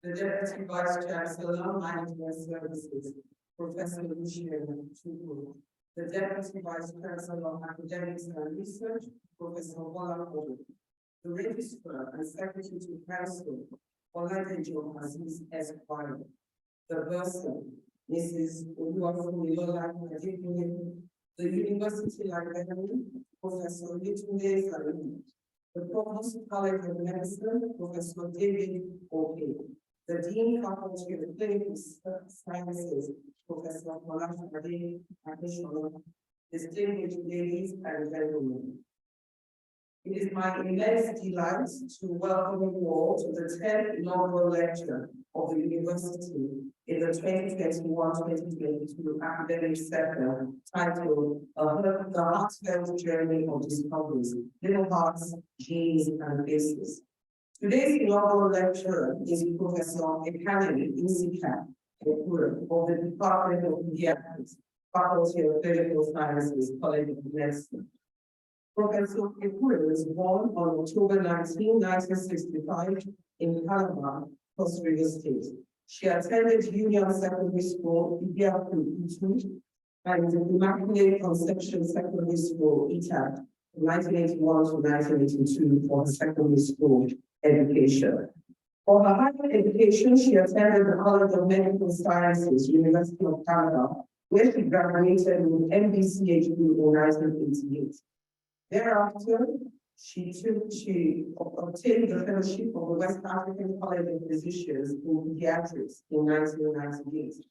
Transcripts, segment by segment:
The Deputy Vice Chancellor, Management Services, Professor Lucian Chukwu. The Deputy Vice Chancellor, Academics and Research, Professor Bola Odo. The Registrar and Secretary to Council, Oladejo Aziz Esquire. The Bursar, Mrs. Oluwafumilola Adekunle. The University Librarian, Professor Yetunde Salami. The Provost College of Medicine, Professor David Oke. The Dean Faculty of Clinical Sciences, Professor Molasha Ade Adeshola. Distinguished ladies and gentlemen. It is my immense delight to welcome you all to the 10th inaugural lecture of the University in the 2021-2022 academic session titled The Heartfelt Journey of Discoveries, Little Hearts, Genes, and Faces. Today's inaugural lecturer is Professor Ekane Isika Ekure of the Department of Pediatrics, Faculty of Clinical Sciences, College of Medicine. Professor Ekure was born on October 19, 1965 in Calabar, Costa Rica State. She attended Union Secondary School, Ibiaku, and Immaculate Conception Secondary School, ITAC, from 1981 to 1982 for her secondary school education. For her higher education, she attended the College of Medical Sciences, University of Canada, where she graduated with MBCHD in 1988. Thereafter, she obtained the fellowship of the West African College of Physicians in Pediatrics in 1998.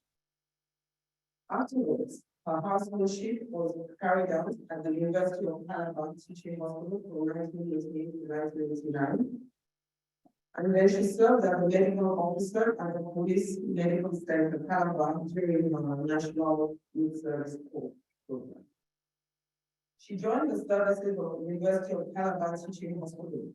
Afterwards, her house fellowship was carried out at the University of Calabar Teaching Hospital from 1988 to 1989. And then she served as a medical officer at the Police Medical Center Calabar during her National Youth Service Corps program. She joined the services of the University of Calabar Teaching Hospital,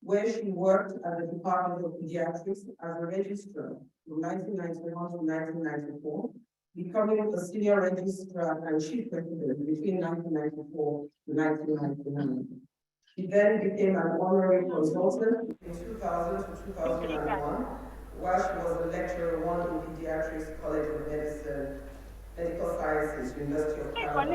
where she worked at the Department of Pediatrics as a registrar from 1991 to 1994, becoming a senior registrar and chief president between 1994 to 1999. She then became an honorary consultant in 2000 to 2001, while she was a lecturer one in Pediatrics, College of Medicine, Medical Sciences, University of Calabar.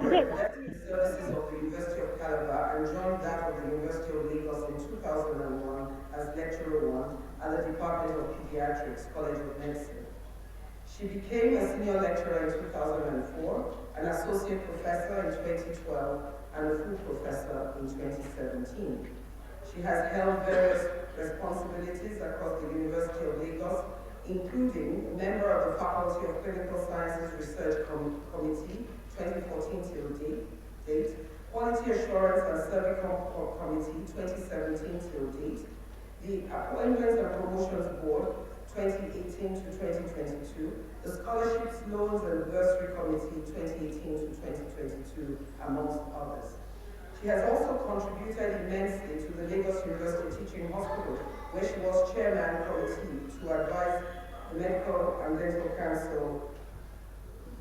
Left the services of the University of Calabar and joined that of the University of Lagos in 2001 as lecturer one at the Department of Pediatrics, College of Medicine. She became a senior lecturer in 2004, an associate professor in 2012, and a full professor in 2017. She has held various responsibilities across the University of Lagos, including a member of the Faculty of Clinical Sciences Research Committee, 2014 till date, Quality Assurance and Survey Committee, 2017 till date, the Appointments and Promotions Board, 2018 to 2022, the Scholarships, Loans and Bursary Committee, 2018 to 2022, amongst others. She has also contributed immensely to the Lagos University Teaching Hospital, where she was chairman committee to advise the Medical and Dental Council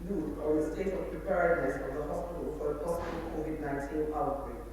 on the state of preparedness of the hospital for a possible COVID-19 outbreak.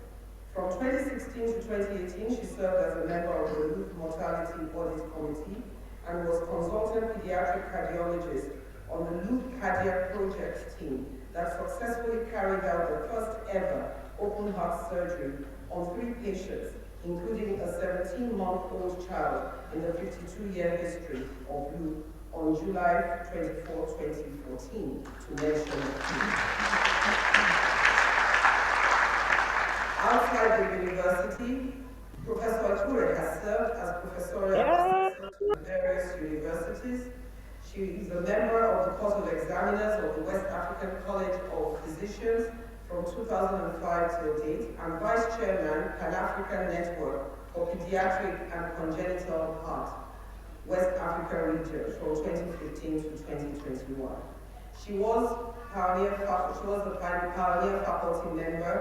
From 2016 to 2018, she served as a member of the Youth Mortality Audit Committee and was consultant pediatric cardiologist on the Loop Cardiac Project team that successfully carried out the first ever open heart surgery on 3 patients, including a 17-month-old child in the 52-year history of Loop on July 24, 2014, to mention a few. Outside the university, Professor Ekure has served as professorial assistant to various universities. She is a member of the Court of Examiners of the West African College of Physicians from 2005 till date, and Vice Chairman, Pan-African Network for Pediatric and Congenital Heart, West Africa region from 2015 to 2021. She was the pioneer faculty member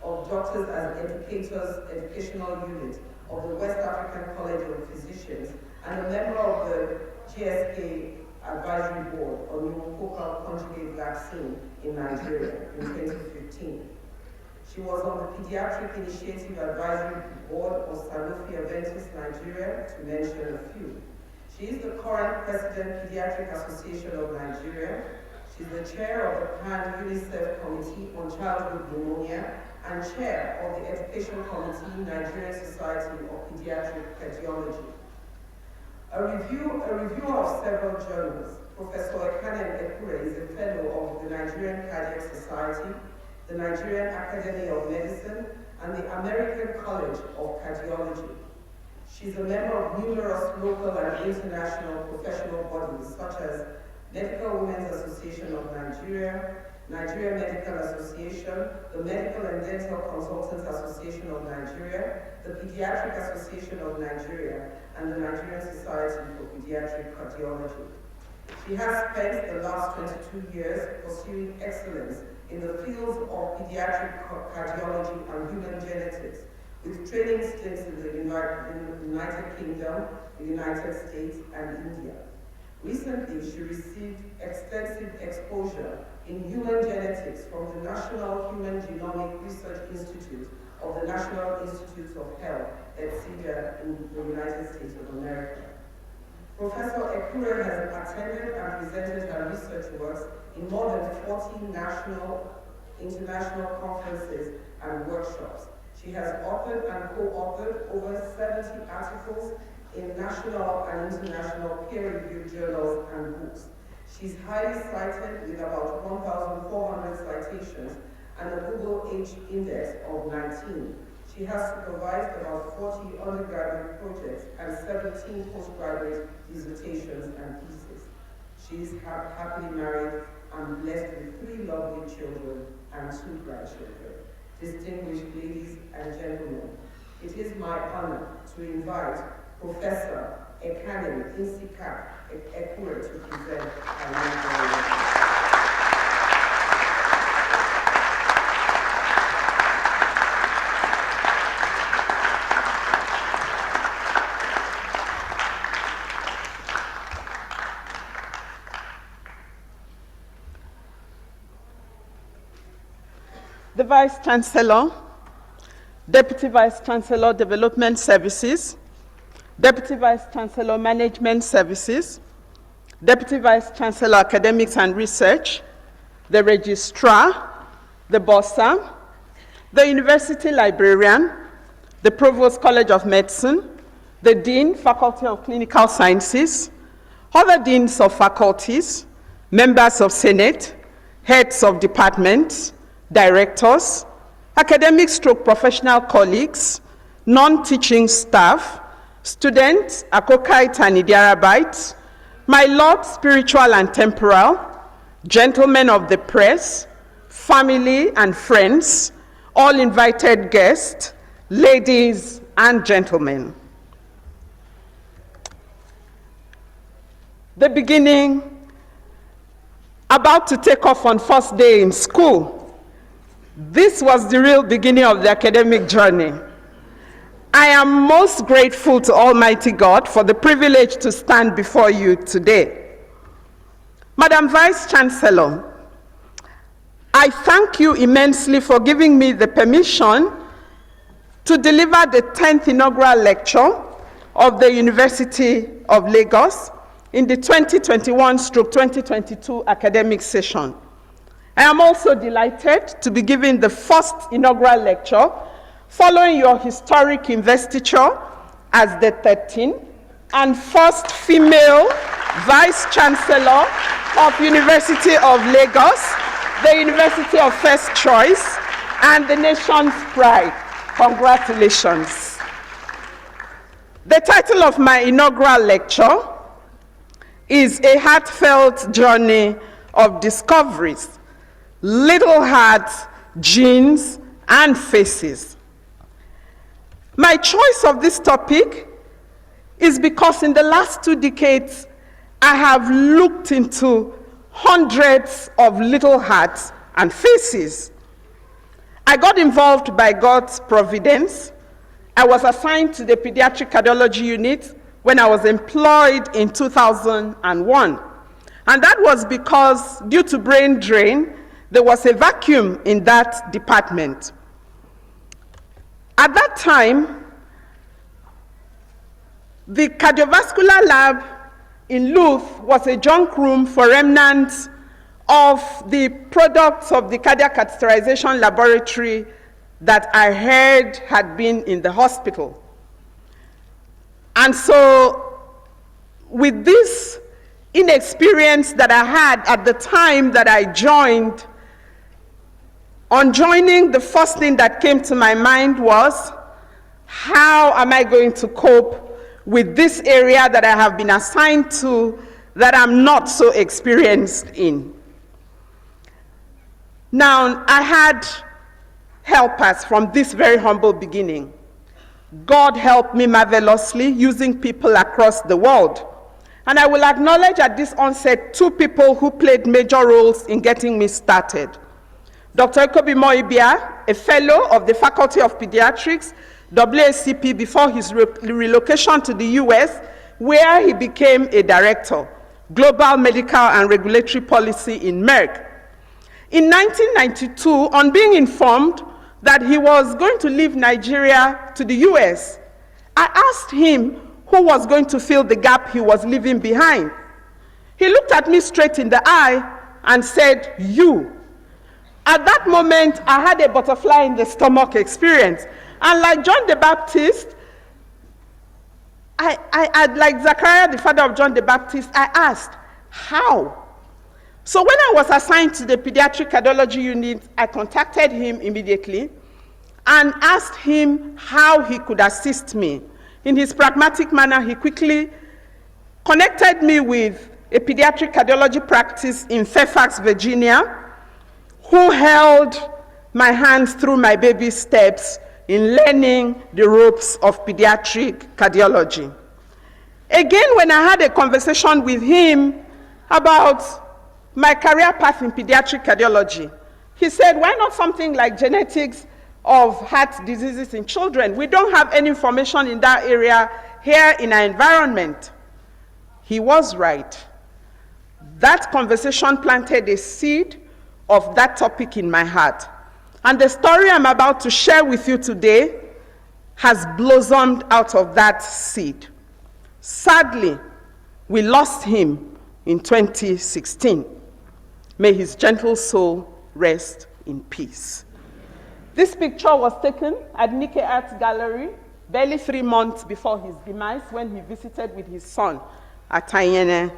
of Doctors as Educators Educational Unit of the West African College of Physicians and a member of the GSK Advisory Board on pneumococcal conjugate vaccine in Nigeria in 2015. She was on the Pediatric Initiative Advisory Board of Sanofi Aventis Nigeria, to mention a few. She is the current President, Pediatric Association of Nigeria. She's the chair of the Pan-UNICEF Committee on Childhood Pneumonia and chair of the Education Committee, Nigerian Society of Pediatric Cardiology. A reviewer of several journals, Professor Ekure is a fellow of the Nigerian Cardiac Society, the Nigerian Academy of Medicine, and the American College of Cardiology. She's a member of numerous local and international professional bodies such as Medical Women's Association of Nigeria, Nigeria Medical Association, the Medical and Dental Consultants Association of Nigeria, the Pediatric Association of Nigeria, and the Nigerian Society for Pediatric Cardiology. She has spent the last 22 years pursuing excellence in the fields of pediatric cardiology and human genetics, with training stints in the United Kingdom, the United States, and India. Recently, she received extensive exposure in human genetics from the National Human Genomic Research Institute of the National Institutes of Health, LEKKI, in the United States of America. Professor Ekure has attended and presented her research works in more than 40 national, international conferences and workshops. She has authored and co-authored over 70 articles in national and international peer-reviewed journals and books. She's highly cited with about 1,400 citations and a Google H index of 19. She has supervised about 40 undergraduate projects and 17 postgraduate dissertations and theses. She is happily married and blessed with 3 lovely children and 2 grandchildren. Distinguished ladies and gentlemen, it is my honor to invite Professor Ekane Insika Ekure to present our The Vice Chancellor, Deputy Vice Chancellor Development Services, Deputy Vice Chancellor Management Services, Deputy Vice Chancellor Academics and Research, the Registrar, the Bursar, the University Librarian, the Provost College of Medicine, the Dean, Faculty of Clinical Sciences, other Deans of Faculties, members of Senate, heads of departments, directors, academic/professional colleagues, non-teaching staff, students, Akokite and Idiarabites, my Lord spiritual and temporal, gentlemen of the press, family and friends, all invited guests, ladies and gentlemen. The beginning, about to take off on first day in school. This was the real beginning of the academic journey. I am most grateful to Almighty God for the privilege to stand before you today. Madam Vice Chancellor, I thank you immensely for giving me the permission to deliver the 10th inaugural lecture of the University of Lagos in the 2021/2022 academic session. I am also delighted to be giving the first inaugural lecture following your historic investiture as the 13th and first female Vice Chancellor of University of Lagos, the University of First Choice, and the nation's pride. Congratulations. The title of my inaugural lecture is A Heartfelt Journey of Discoveries, Little Hearts, Genes, and Faces. My choice of this topic is because in the last 2 decades, I have looked into hundreds of little hearts and faces. I got involved by God's providence. I was assigned to the Pediatric Cardiology Unit when I was employed in 2001. And that was because, due to brain drain, there was a vacuum in that department. At that time, the cardiovascular lab in Louth was a junk room for remnants of the products of the cardiac catheterization laboratory that I heard had been in the hospital. And so, with this inexperience that I had at the time that I joined, on joining, the first thing that came to my mind was, how am I going to cope with this area that I have been assigned to that I'm not so experienced in? Now, I had helpers from this very humble beginning. God helped me marvelously using people across the world. And I will acknowledge at this onset 2 people who played major roles in getting me started. Dr. Ekobi Moibia, a fellow of the Faculty of Pediatrics, WACP, before his relocation to the US, where he became a director, Global Medical and Regulatory Policy in Merck. In 1992, on being informed that he was going to leave Nigeria to the US, I asked him who was going to fill the gap he was leaving behind. He looked at me straight in the eye and said, "You." At that moment, I had a butterfly in the stomach experience. And like John the Baptist, like Zachariah, the father of John the Baptist, I asked, how? So when I was assigned to the pediatric cardiology unit, I contacted him immediately and asked him how he could assist me. In his pragmatic manner, he quickly connected me with a pediatric cardiology practice in Fairfax, Virginia, who held my hands through my baby steps in learning the ropes of pediatric cardiology. Again, when I had a conversation with him about my career path in pediatric cardiology, he said, why not something like genetics of heart diseases in children? We don't have any information in that area here in our environment. He was right. That conversation planted a seed of that topic in my heart. And the story I'm about to share with you today has blossomed out of that seed. Sadly, we lost him in 2016. May his gentle soul rest in peace. This picture was taken at Nikkei Art Gallery barely 3 months before his demise, when he visited with his son at Tayene.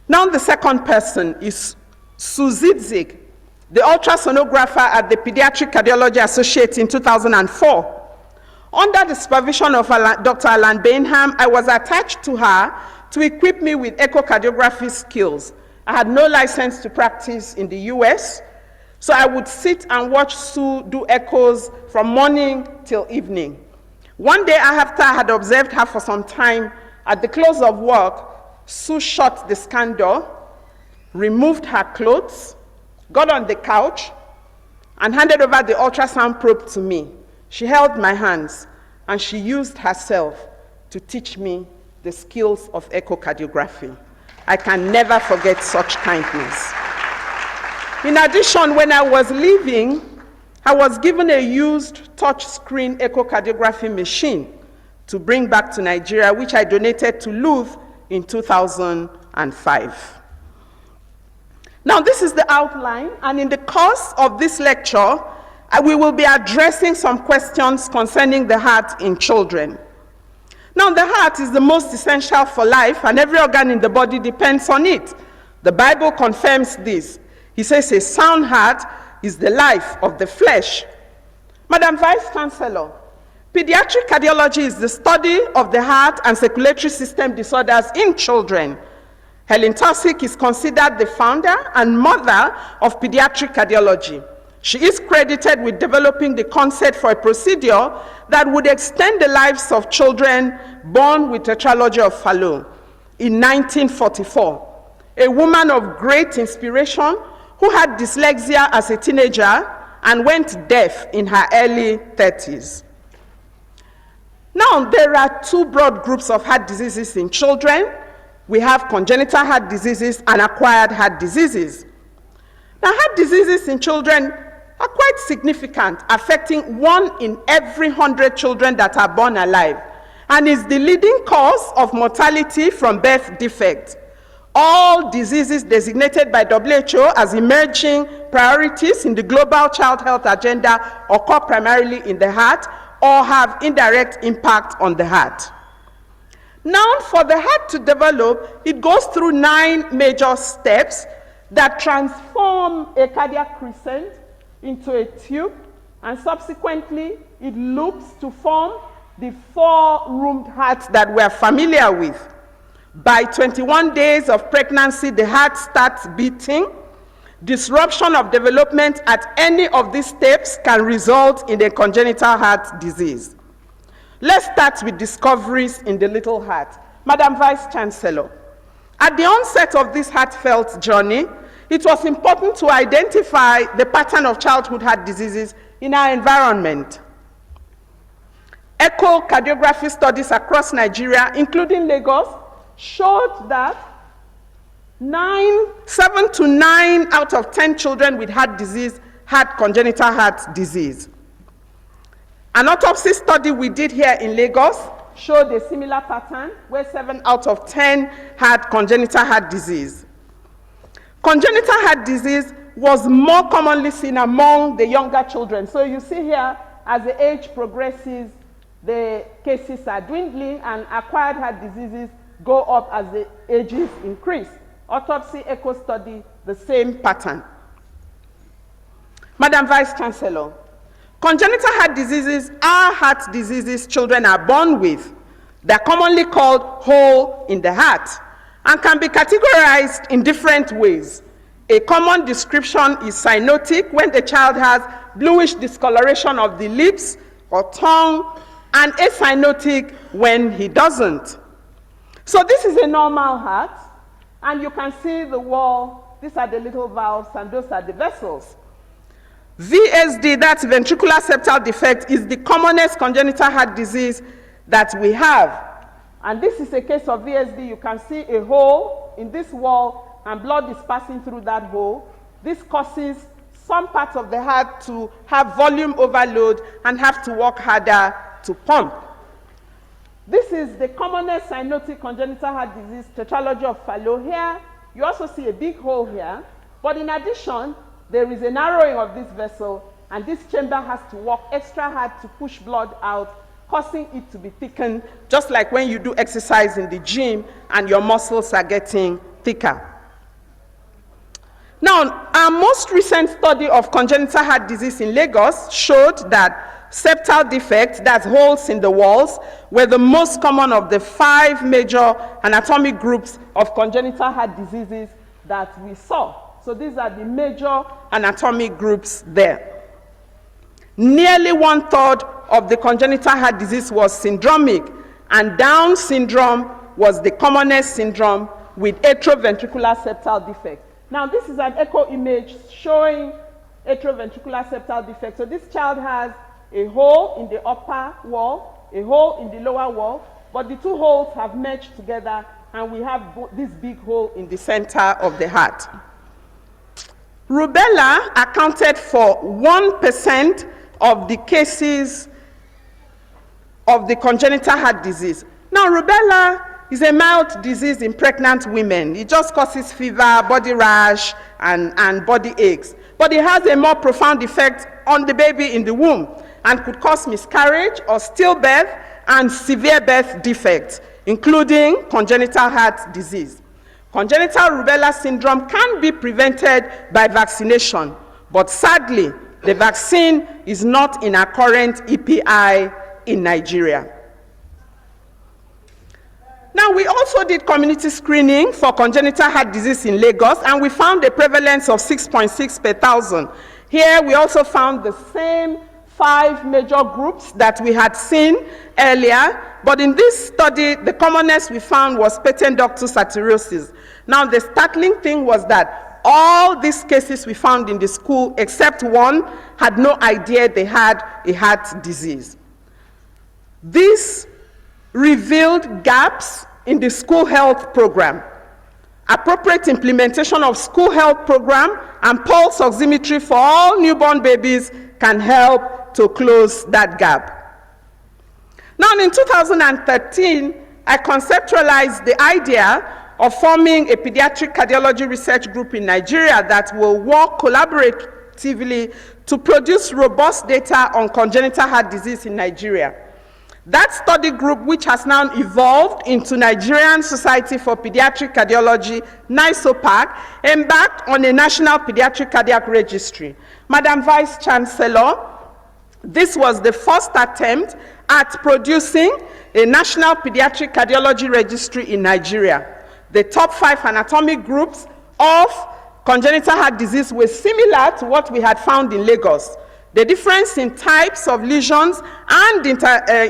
Now the second person is Rccg, the ultrasonographer at the Pediatric Cardiology Associates in 2004. Under the supervision of Dr. Alan Bainham, I was attached to her to equip me with echocardiography skills. I had no license to practice in the US, so I would sit and watch Sue do echoes from morning till evening. One day, after I had observed her for some time, at the close of work, Sue shut the scan door, removed her clothes, got on the couch, and handed over the ultrasound probe to me. She held my hands, and she used herself to teach me the skills of echocardiography. I can never forget such kindness. In addition, when I was leaving, I was given a used touchscreen echocardiography machine to bring back to Nigeria, which I donated to Louth in 2005. Now, this is the outline, and in the course of this lecture, we will be addressing some questions concerning the heart in children. Now, the heart is the most essential for life, and every organ in the body depends on it. The Bible confirms this. He says a sound heart is the life of the flesh. Madam Vice Chancellor, pediatric cardiology is the study of the heart and circulatory system disorders in children. Helen Taussig is considered the founder and mother of pediatric cardiology. She is credited with developing the concept for a procedure that would extend the lives of children born with tetralogy of Fallot in 1944. A woman of great inspiration who had dyslexia as a teenager and went deaf in her early 30s. Now, there are 2 broad groups of heart diseases in children. We have congenital heart diseases and acquired heart diseases. Now, heart diseases in children are quite significant, affecting 1 in every 100 children that are born alive, and is the leading cause of mortality from birth defects. All diseases designated by WHO as emerging priorities in the global child health agenda occur primarily in the heart or have indirect impact on the heart. Now, for the heart to develop, it goes through 9 major steps that transform a cardiac crescent into a tube, and subsequently it loops to form the 4-roomed heart that we're familiar with. By 21 days of pregnancy, the heart starts beating. Disruption of development at any of these steps can result in a congenital heart disease. Let's start with discoveries in the little heart. Madam Vice Chancellor, at the onset of this heartfelt journey, it was important to identify the pattern of childhood heart diseases in our environment. Echocardiography studies across Nigeria, including Lagos, showed that 7 to 9 out of 10 children with heart disease had congenital heart disease. An autopsy study we did here in Lagos showed a similar pattern where 7 out of 10 had congenital heart disease. Congenital heart disease was more commonly seen among the younger children. So you see here, as the age progresses, the cases are dwindling and acquired heart diseases go up as the ages increase. Autopsy echo study, the same pattern. Madam Vice Chancellor, congenital heart diseases are heart diseases children are born with. They're commonly called hole in the heart and can be categorized in different ways. A common description is cyanotic, when the child has bluish discoloration of the lips or tongue, and acyanotic when he doesn't. So this is a normal heart, and you can see the wall. These are the little valves, and those are the vessels. VSD, that's ventricular septal defect, is the commonest congenital heart disease that we have. And this is a case of VSD. You can see a hole in this wall, and blood is passing through that hole. This causes some parts of the heart to have volume overload and have to work harder to pump. This is the commonest cyanotic congenital heart disease, tetralogy of Fallot. Here, you also see a big hole here, but in addition, there is a narrowing of this vessel, and this chamber has to work extra hard to push blood out, causing it to be thickened, just like when you do exercise in the gym and your muscles are getting thicker. Now, our most recent study of congenital heart disease in Lagos showed that septal defects, that's holes in the walls, were the most common of the 5 major anatomic groups of congenital heart diseases that we saw. So these are the major anatomic groups there. Nearly 1/3 of the congenital heart disease was syndromic, and Down syndrome was the commonest syndrome with atrioventricular septal defect. Now this is an echo image showing atrioventricular septal defect. So this child has a hole in the upper wall, a hole in the lower wall, but the 2 holes have merged together, and we have this big hole in the center of the heart. Rubella accounted for 1% of the cases of the congenital heart disease. Now, rubella is a mild disease in pregnant women. It just causes fever, body rash, and body aches. But it has a more profound effect on the baby in the womb and could cause miscarriage or stillbirth and severe birth defects, including congenital heart disease. Congenital rubella syndrome can be prevented by vaccination, but sadly, the vaccine is not in our current EPI in Nigeria. Now, we also did community screening for congenital heart disease in Lagos, and we found a prevalence of 6.6 per thousand. Here, we also found the same 5 major groups that we had seen earlier, but in this study, the commonest we found was patent ductus arteriosus. Now, the startling thing was that all these cases we found in the school, except one, had no idea they had a heart disease. This revealed gaps in the school health program. appropriate implementation of school health program, and pulse oximetry for all newborn babies can help to close that gap. Now, in 2013, I conceptualized the idea of forming a pediatric cardiology research group in Nigeria that will work collaboratively to produce robust data on congenital heart disease in Nigeria. That study group, which has now evolved into Nigerian Society for Pediatric Cardiology, NISOPAC, embarked on a national pediatric cardiac registry. Madam Vice Chancellor, this was the first attempt at producing a national pediatric cardiology registry in Nigeria. The top 5 anatomic groups of congenital heart disease were similar to what we had found in Lagos. The difference in types of lesions and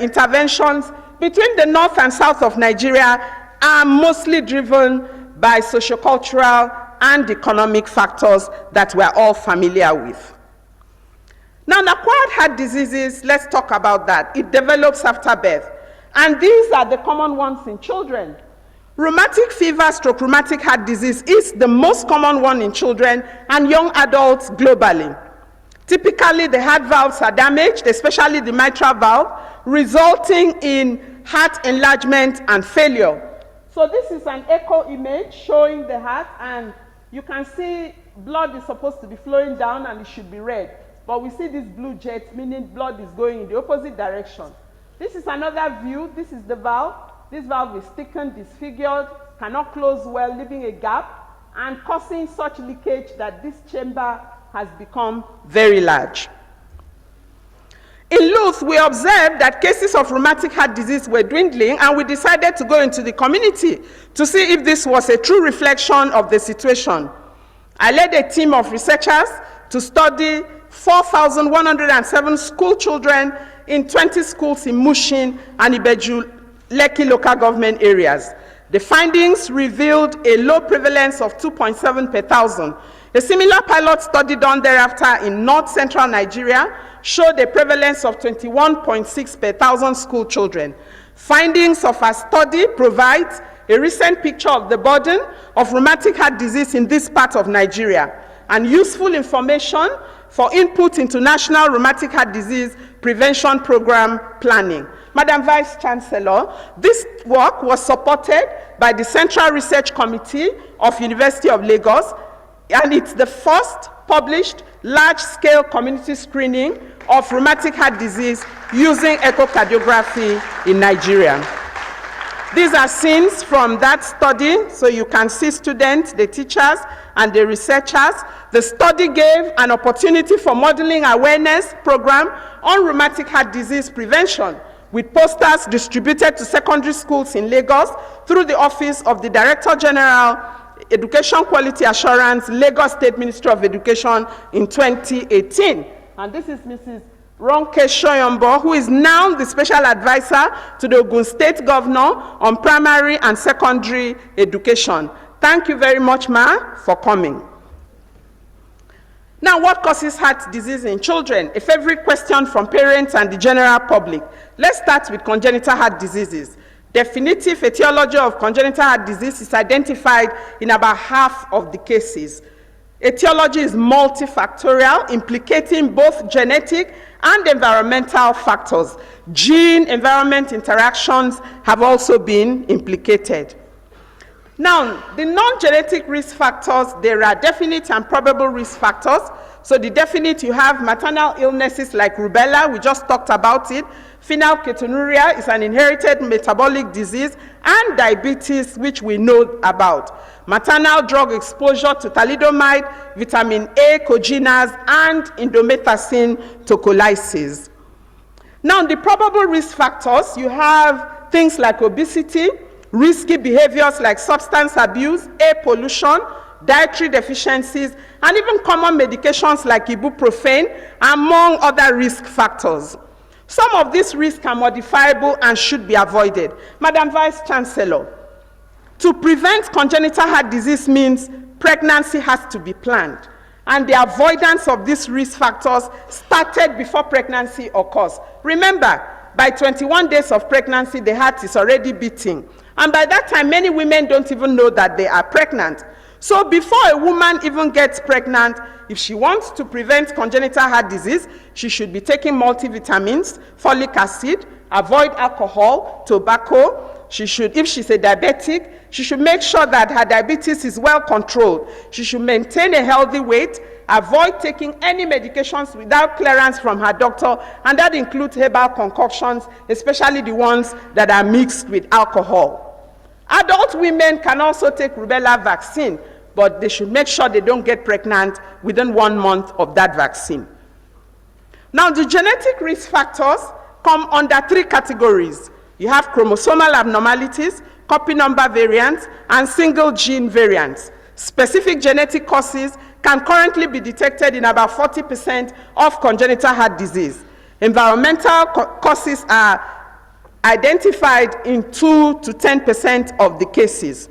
interventions between the north and south of Nigeria are mostly driven by sociocultural and economic factors that we're all familiar with. Now, acquired heart diseases, let's talk about that. It develops after birth. And these are the common ones in children. Rheumatic fever stroke rheumatic heart disease is the most common one in children and young adults globally. Typically, the heart valves are damaged, especially the mitral valve, resulting in heart enlargement and failure. So this is an echo image showing the heart, and you can see blood is supposed to be flowing down and it should be red. But we see this blue jet, meaning blood is going in the opposite direction. This is another view. This is the valve. This valve is thickened, disfigured, cannot close well, leaving a gap and causing such leakage that this chamber has become very large. In Louth, we observed that cases of rheumatic heart disease were dwindling, and we decided to go into the community to see if this was a true reflection of the situation. I led a team of researchers to study 4,107 school children in 20 schools in Mushin and Ibeju, Lekki local government areas. The findings revealed a low prevalence of 2.7 per thousand. A similar pilot study done thereafter in north-central Nigeria showed a prevalence of 21.6 per thousand school children. Findings of our study provide a recent picture of the burden of rheumatic heart disease in this part of Nigeria and useful information for input into national rheumatic heart disease prevention program planning. Madam Vice Chancellor, this work was supported by the Central Research Committee of University of Lagos, and it's the first published large-scale community screening of rheumatic heart disease using echocardiography in Nigeria. These are scenes from that study, so you can see students, the teachers, and the researchers. The study gave an opportunity for modeling awareness program on rheumatic heart disease prevention, with posters distributed to secondary schools in Lagos through the Office of the Director General, Education Quality Assurance, Lagos State Ministry of Education in 2018. And this is Mrs. Ronke Shoyombo, who is now the special advisor to the Ogun State Governor on primary and secondary education. Thank you very much, Ma, for coming. Now, what causes heart disease in children? A favorite question from parents and the general public. Let's start with congenital heart diseases. Definitive etiology of congenital heart disease is identified in about half of the cases. Etiology is multifactorial, implicating both genetic and environmental factors. Gene-environment interactions have also been implicated. Now, the non-genetic risk factors, there are definite and probable risk factors. So the definite, you have maternal illnesses like rubella, we just talked about it. Phenylketonuria is an inherited metabolic disease, and diabetes, which we know about. Maternal drug exposure to thalidomide, vitamin A, cogenase, and indomethacin tocolysis. Now, the probable risk factors, you have things like obesity, risky behaviors like substance abuse, air pollution, dietary deficiencies, and even common medications like ibuprofen, among other risk factors. Some of these risks are modifiable and should be avoided. Madam Vice Chancellor, to prevent congenital heart disease means pregnancy has to be planned, and the avoidance of these risk factors started before pregnancy occurs. Remember, by 21 days of pregnancy, the heart is already beating. And by that time, many women don't even know that they are pregnant. So before a woman even gets pregnant, if she wants to prevent congenital heart disease, she should be taking multivitamins, folic acid, avoid alcohol, tobacco. She should, if she's a diabetic, she should make sure that her diabetes is well controlled. She should maintain a healthy weight, avoid taking any medications without clearance from her doctor, and that includes herbal concoctions, especially the ones that are mixed with alcohol. Adult women can also take rubella vaccine, but they should make sure they don't get pregnant within 1 month of that vaccine. Now, the genetic risk factors come under 3 categories. You have chromosomal abnormalities, copy number variants, and single gene variants. Specific genetic causes can currently be detected in about 40% of congenital heart disease. Environmental causes are identified in 2 to 10% of the cases.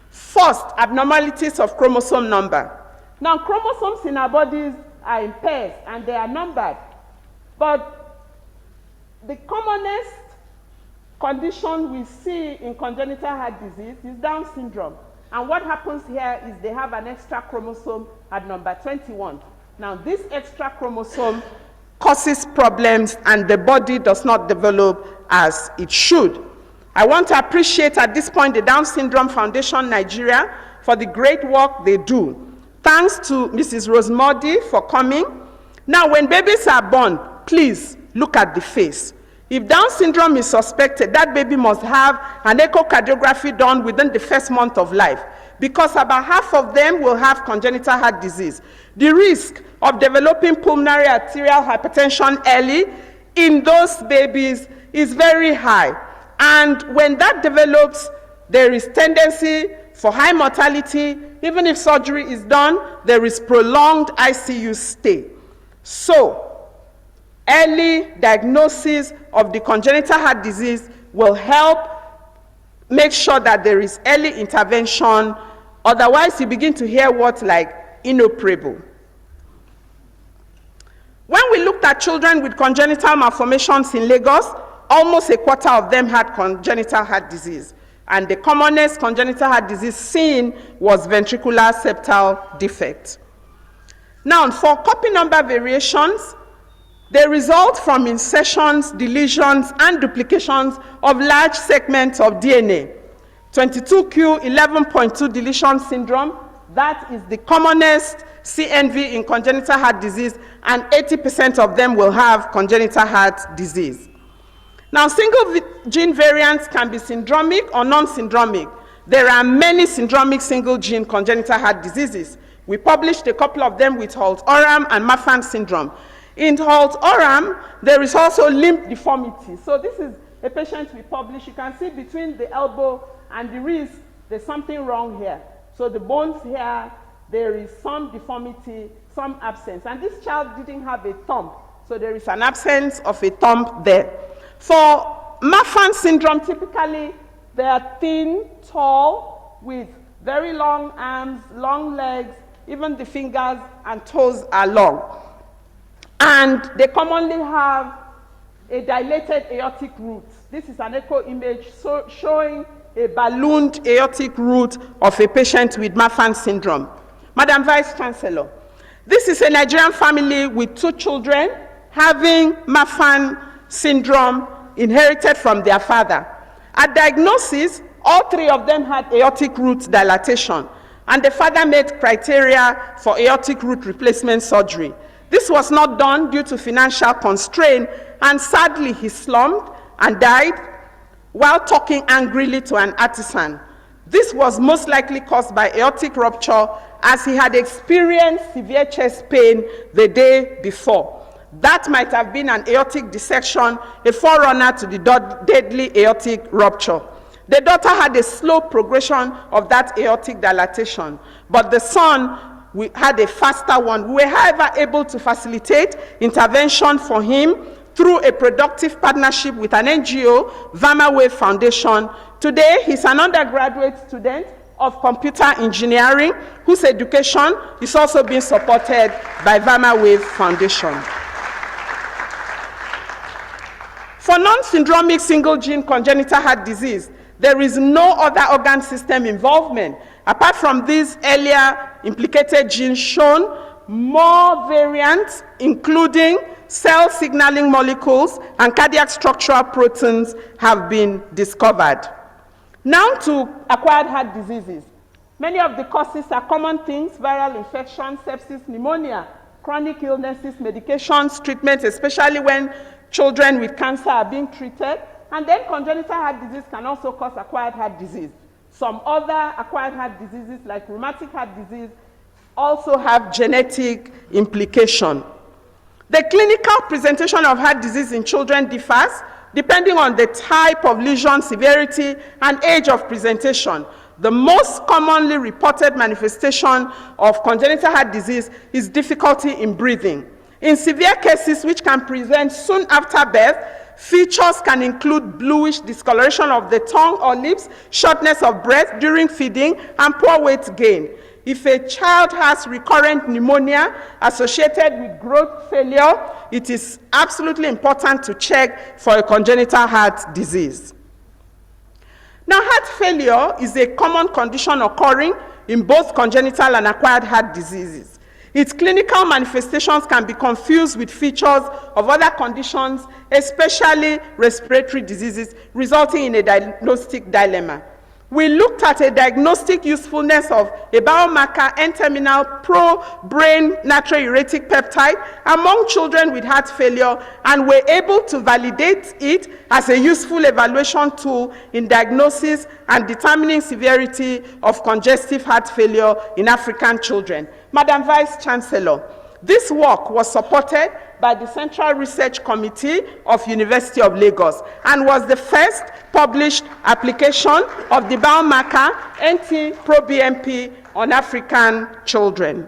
First, abnormalities of chromosome number. Now, chromosomes in our bodies are in pairs and they are numbered, but the commonest condition we see in congenital heart disease is Down syndrome. And what happens here is they have an extra chromosome at number 21. Now, this extra chromosome causes problems and the body does not develop as it should. I want to appreciate at this point the Down Syndrome Foundation Nigeria for the great work they do. Thanks to Mrs. Rosemody for coming. Now, when babies are born, please look at the face. If Down syndrome is suspected, that baby must have an echocardiography done within the first month of life, because about half of them will have congenital heart disease. The risk of developing pulmonary arterial hypertension early in those babies is very high. And when that develops, there is tendency for high mortality. Even if surgery is done, there is prolonged ICU stay. So, early diagnosis of the congenital heart disease will help make sure that there is early intervention. Otherwise, you begin to hear words like inoperable. When we looked at children with congenital malformations in Lagos, almost a quarter of them had congenital heart disease. And the commonest congenital heart disease seen was ventricular septal defect. Now, for copy number variations, they result from insertions, deletions, and duplications of large segments of DNA. 22q11.2 deletion syndrome, that is the commonest CNV in congenital heart disease, and 80% of them will have congenital heart disease. Now, single gene variants can be syndromic or non-syndromic. There are many syndromic single gene congenital heart diseases. We published a couple of them with Holt-Oram and Marfan syndrome. In Holt-Oram, there is also limb deformity. So this is a patient we published. You can see between the elbow and the wrist, there's something wrong here. So the bones here, there is some deformity, some absence. And this child didn't have a thumb. So there is an absence of a thumb there. For Marfan syndrome, typically, they are thin, tall, with very long arms, long legs, even the fingers and toes are long. And they commonly have a dilated aortic root. This is an echo image showing a ballooned aortic root of a patient with Marfan syndrome. Madam Vice Chancellor, this is a Nigerian family with 2 children having Marfan syndrome inherited from their father. At diagnosis, all 3 of them had aortic root dilatation, and the father met criteria for aortic root replacement surgery. This was not done due to financial constraint, and sadly he slumped and died while talking angrily to an artisan. This was most likely caused by aortic rupture, as he had experienced severe chest pain the day before. That might have been an aortic dissection, a forerunner to the deadly aortic rupture. The daughter had a slow progression of that aortic dilatation, but the son had a faster one. We were, however, able to facilitate intervention for him through a productive partnership with an NGO, VamaWave Foundation. Today, he's an undergraduate student of computer engineering, whose education is also being supported by VamaWave Foundation. For non-syndromic single-gene congenital heart disease, there is no other organ system involvement. Apart from these earlier implicated genes shown, more variants, including cell signaling molecules and cardiac structural proteins, have been discovered. Now to acquired heart diseases. Many of the causes are common things: viral infection, sepsis, pneumonia, chronic illnesses, medications, treatments, especially when children with cancer are being treated. And then congenital heart disease can also cause acquired heart disease. Some other acquired heart diseases, like rheumatic heart disease, also have genetic implication. The clinical presentation of heart disease in children differs depending on the type of lesion, severity, and age of presentation. The most commonly reported manifestation of congenital heart disease is difficulty in breathing. In severe cases, which can present soon after birth, features can include bluish discoloration of the tongue or lips, shortness of breath during feeding, and poor weight gain. If a child has recurrent pneumonia associated with growth failure, it is absolutely important to check for a congenital heart disease. Now, heart failure is a common condition occurring in both congenital and acquired heart diseases. Its clinical manifestations can be confused with features of other conditions, especially respiratory diseases, resulting in a diagnostic dilemma. We looked at a diagnostic usefulness of a biomarker N-terminal pro-brain natriuretic peptide among children with heart failure, and were able to validate it as a useful evaluation tool in diagnosis and determining severity of congestive heart failure in African children. Madam Vice Chancellor, this work was supported by the Central Research Committee of University of Lagos and was the first published application of the biomarker NT-proBNP on African children.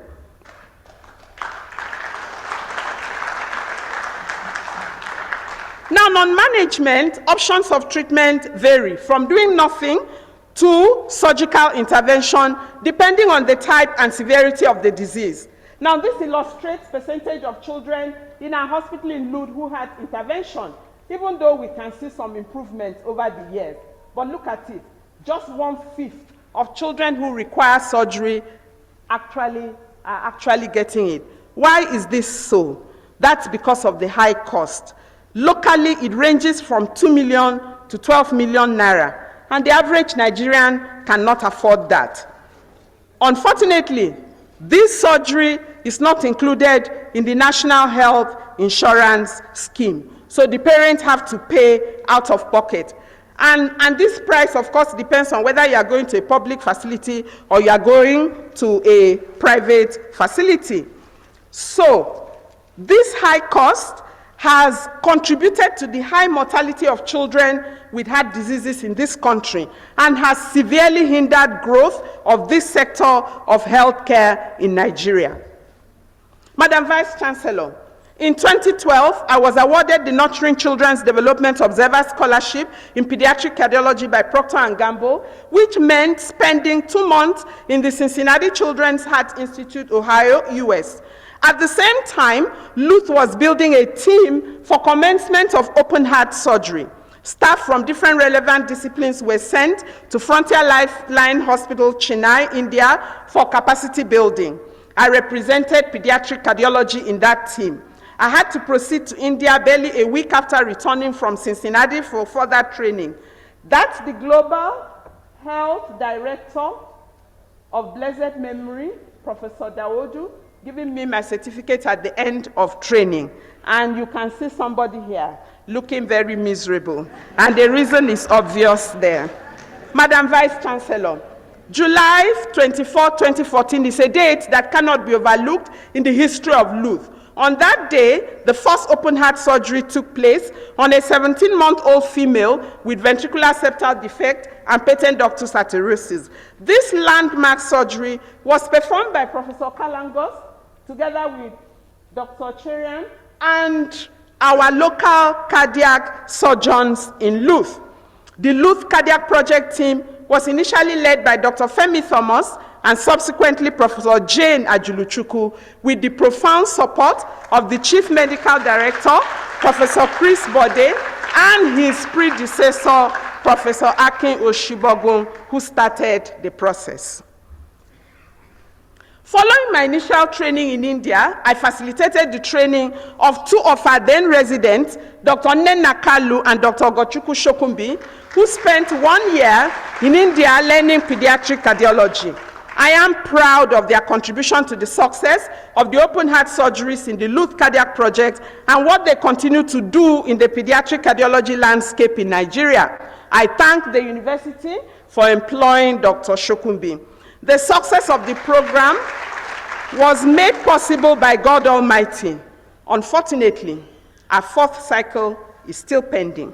Now, non-management options of treatment vary from doing nothing to surgical intervention, depending on the type and severity of the disease. Now, this illustrates percentage of children in our hospital in Lud who had intervention, even though we can see some improvement over the years. But look at it, just 1/5 of children who require surgery are actually getting it. Why is this so? That's because of the high cost. Locally, it ranges from 2 million to 12 million naira, and the average Nigerian cannot afford that. Unfortunately, this surgery is not included in the National Health Insurance Scheme, so the parents have to pay out of pocket. And this price, of course, depends on whether you are going to a public facility or you are going to a private facility. So, this high cost has contributed to the high mortality of children with heart diseases in this country and has severely hindered growth of this sector of healthcare in Nigeria. Madam Vice Chancellor, in 2012, I was awarded the Nurturing Children's Development Observer Scholarship in Pediatric Cardiology by Procter & Gamble, which meant spending 2 months in the Cincinnati Children's Heart Institute, Ohio, US. At the same time, Luth was building a team for commencement of open heart surgery. Staff from different relevant disciplines were sent to Frontier Lifeline Hospital, Chennai, India, for capacity building. I represented pediatric cardiology in that team. I had to proceed to India barely a week after returning from Cincinnati for further training. That's the Global Health Director of blessed memory, Professor Dawodu, giving me my certificate at the end of training. And you can see somebody here looking very miserable. And the reason is obvious there. Madam Vice Chancellor, July 24, 2014 is a date that cannot be overlooked in the history of Luth. On that day, the first open heart surgery took place on a 17-month-old female with ventricular septal defect and patent ductus arteriosus. This landmark surgery was performed by Professor Kalangos together with Dr. Cherian and our local cardiac surgeons in Luth. The Luth Cardiac Project team was initially led by Dr. Femi Thomas and subsequently Professor Jane Ajuluchukwu, with the profound support of the Chief Medical Director, Professor Chris Bode, and his predecessor, Professor Akin Oshibogun, who started the process. Following my initial training in India, I facilitated the training of two of our then residents, Dr. Nnenna Kalu and Dr. Ogochukwu Shokumbi, who spent 1 year in India learning pediatric cardiology. I am proud of their contribution to the success of the open heart surgeries in the Luth Cardiac Project and what they continue to do in the pediatric cardiology landscape in Nigeria. I thank the university for employing Dr. Shokumbi. The success of the program was made possible by God Almighty. Unfortunately, our fourth cycle is still pending,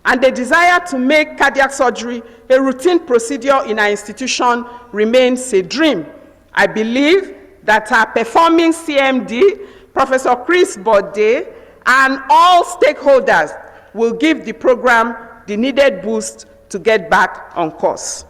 and the desire to make cardiac surgery a routine procedure in our institution remains a dream. I believe that our performing CMD, Professor Chris Bode, and all stakeholders will give the program the needed boost to get back on course.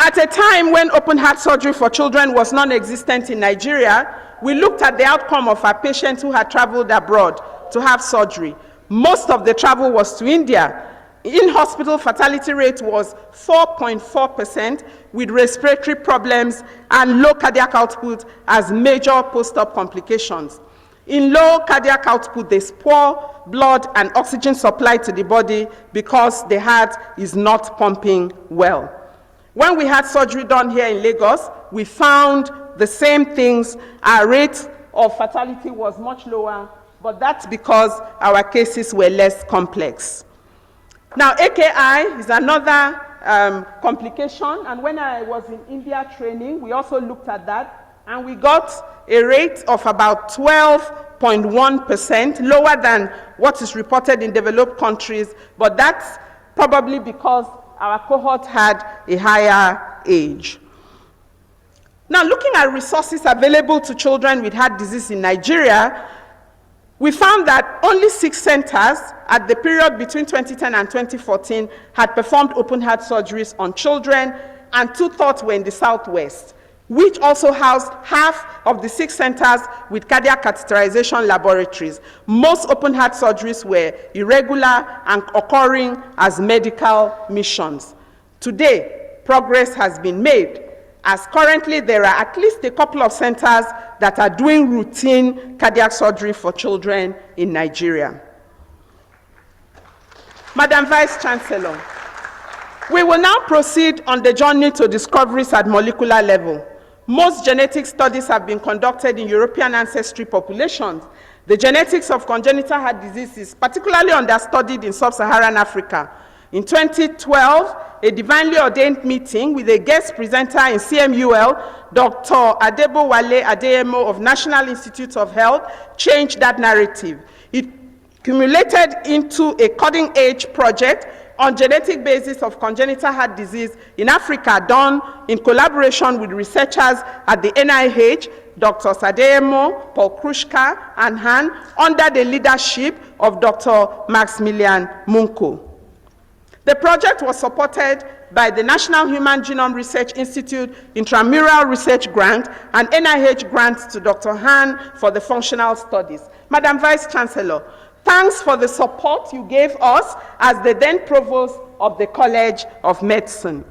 At a time when open heart surgery for children was non-existent in Nigeria, we looked at the outcome of our patients who had traveled abroad to have surgery. Most of the travel was to India. In-hospital fatality rate was 4.4%, with respiratory problems and low cardiac output as major post-op complications. In low cardiac output, there's poor blood and oxygen supply to the body because the heart is not pumping well. When we had surgery done here in Lagos, we found the same things. Our rate of fatality was much lower, but that's because our cases were less complex. Now, AKI is another complication, and when I was in India training, we also looked at that, and we got a rate of about 12.1%, lower than what is reported in developed countries, but that's probably because our cohort had a higher age. Now, looking at resources available to children with heart disease in Nigeria, we found that only 6 centers at the period between 2010 and 2014 had performed open heart surgeries on children, and 2/3 were in the Southwest, which also housed half of the 6 centers with cardiac catheterization laboratories. Most open heart surgeries were irregular and occurring as medical missions. Today, progress has been made, as currently there are at least a couple of centers that are doing routine cardiac surgery for children in Nigeria. Madam Vice Chancellor, we will now proceed on the journey to discoveries at molecular level. Most genetic studies have been conducted in European ancestry populations. The genetics of congenital heart disease is particularly understudied in sub-Saharan Africa. In 2012, a divinely ordained meeting with a guest presenter in CMUL, Dr. Adebowale Adeyemo of National Institute of Health, changed that narrative. It accumulated into a cutting-edge project on genetic basis of congenital heart disease in Africa, done in collaboration with researchers at the NIH, Dr. Adeyemo, Paul Krushka, and Han, under the leadership of Dr. Maximilian Munko. The project was supported by the National Human Genome Research Institute Intramural Research Grant and NIH grants to Dr. Han for the functional studies. Madam Vice Chancellor, thanks for the support you gave us as the then provost of the College of Medicine.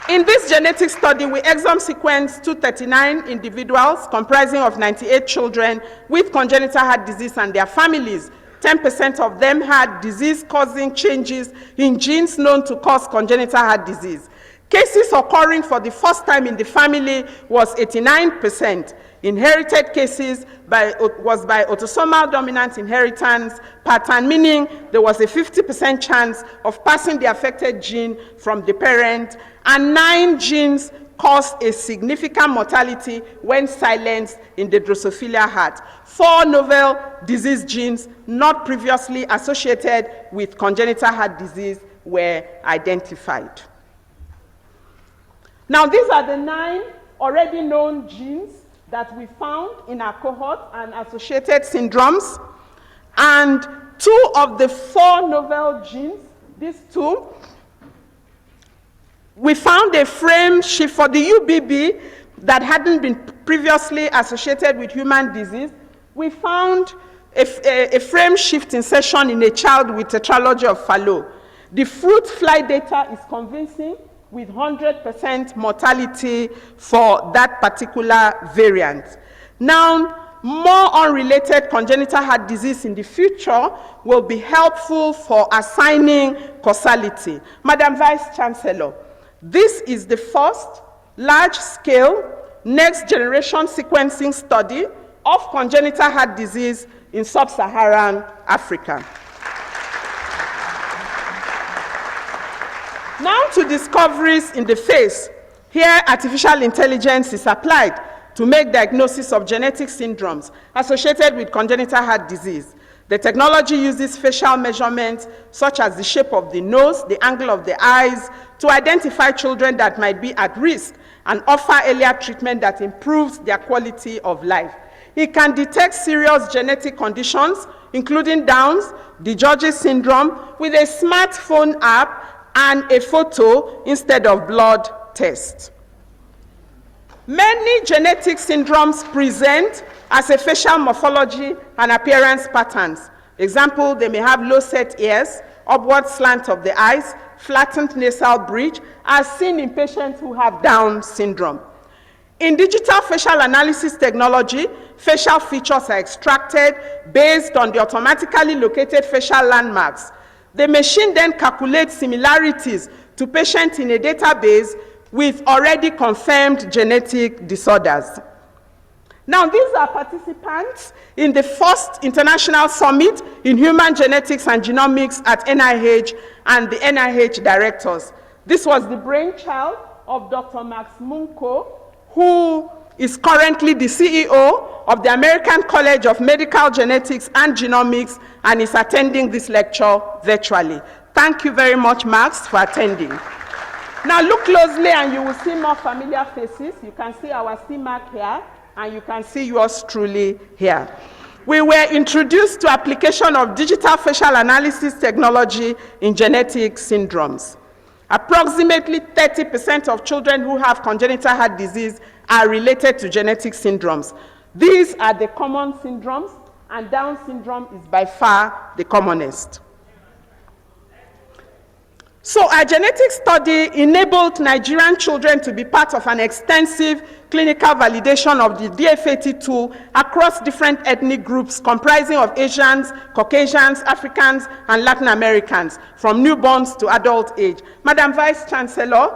In this genetic study, we exome sequenced 239 individuals comprising of 98 children with congenital heart disease and their families. 10% of them had disease-causing changes in genes known to cause congenital heart disease. Cases occurring for the first time in the family was 89%. Inherited cases was by autosomal dominant inheritance pattern, meaning there was a 50% chance of passing the affected gene from the parent, and 9 genes caused a significant mortality when silenced in the Drosophila heart. 4 novel disease genes not previously associated with congenital heart disease were identified. Now, these are the 9 already known genes that we found in our cohort and associated syndromes. And 2 of the 4 novel genes, these 2, We found a frame shift for the UBB that hadn't been previously associated with human disease. We found a frame shift insertion in a child with tetralogy of Fallot. The fruit fly data is convincing, with 100% mortality for that particular variant. Now, more unrelated congenital heart disease in the future will be helpful for assigning causality. Madam Vice Chancellor, this is the first large-scale, next-generation sequencing study of congenital heart disease in sub-Saharan Africa. Now to discoveries in the face. Here, artificial intelligence is applied to make diagnosis of genetic syndromes associated with congenital heart disease. The technology uses facial measurements such as the shape of the nose, the angle of the eyes, to identify children that might be at risk and offer earlier treatment that improves their quality of life. It can detect serious genetic conditions, including Downs, DiGeorge syndrome, with a smartphone app and a photo instead of blood test. Many genetic syndromes present as a facial morphology and appearance patterns. Example, they may have low set ears, upward slant of the eyes, flattened nasal bridge, as seen in patients who have Down syndrome. In digital facial analysis technology, facial features are extracted based on the automatically located facial landmarks. The machine then calculates similarities to patients in a database with already confirmed genetic disorders. Now, these are participants in the first international summit in human genetics and genomics at NIH and the NIH directors. This was the brainchild of Dr. Max Munko, who is currently the CEO of the American College of Medical Genetics and Genomics and is attending this lecture virtually. Thank you very much, Max, for attending. Now look closely and you will see more familiar faces. You can see our CMAC here and you can see yours truly here. We were introduced to application of digital facial analysis technology in genetic syndromes. Approximately 30% of children who have congenital heart disease are related to genetic syndromes. These are the common syndromes, and Down syndrome is by far the commonest. So our genetic study enabled Nigerian children to be part of an extensive clinical validation of the DFAT tool across different ethnic groups comprising of Asians, Caucasians, Africans, and Latin Americans, from newborns to adult age. Madam Vice Chancellor,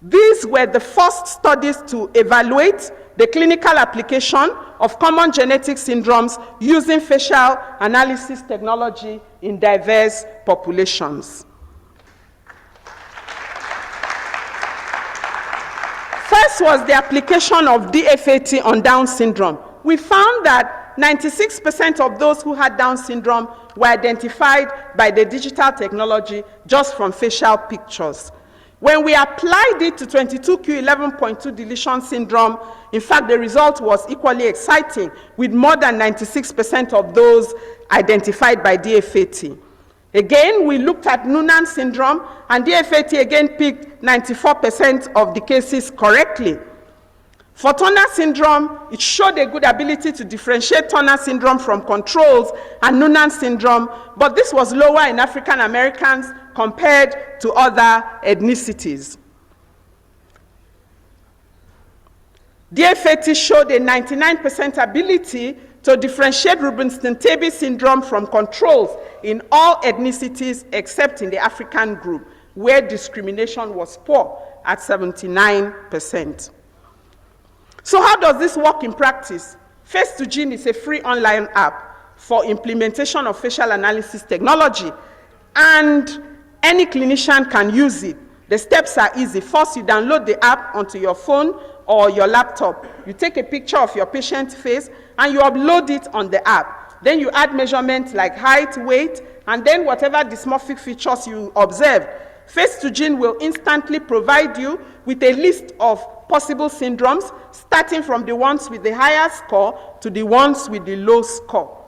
these were the first studies to evaluate the clinical application of common genetic syndromes using facial analysis technology in diverse populations. First was the application of DFAT on Down syndrome. We found that 96% of those who had Down syndrome were identified by the digital technology just from facial pictures. When we applied it to 22q11.2 deletion syndrome, in fact, the result was equally exciting, with more than 96% of those identified by DFAT. Again, we looked at Noonan syndrome, and DFAT again picked 94% of the cases correctly. For Turner syndrome, it showed a good ability to differentiate Turner syndrome from controls and Noonan syndrome, but this was lower in African Americans compared to other ethnicities. DFAT showed a 99% ability to differentiate Rubinstein-Taybi syndrome from controls in all ethnicities except in the African group, where discrimination was poor at 79%. So how does this work in practice? Face2Gene is a free online app for implementation of facial analysis technology, and any clinician can use it. The steps are easy. First, you download the app onto your phone or your laptop. You take a picture of your patient's face and you upload it on the app. Then you add measurements like height, weight, and then whatever dysmorphic features you observe. Face2Gene will instantly provide you with a list of possible syndromes, starting from the ones with the higher score to the ones with the low score.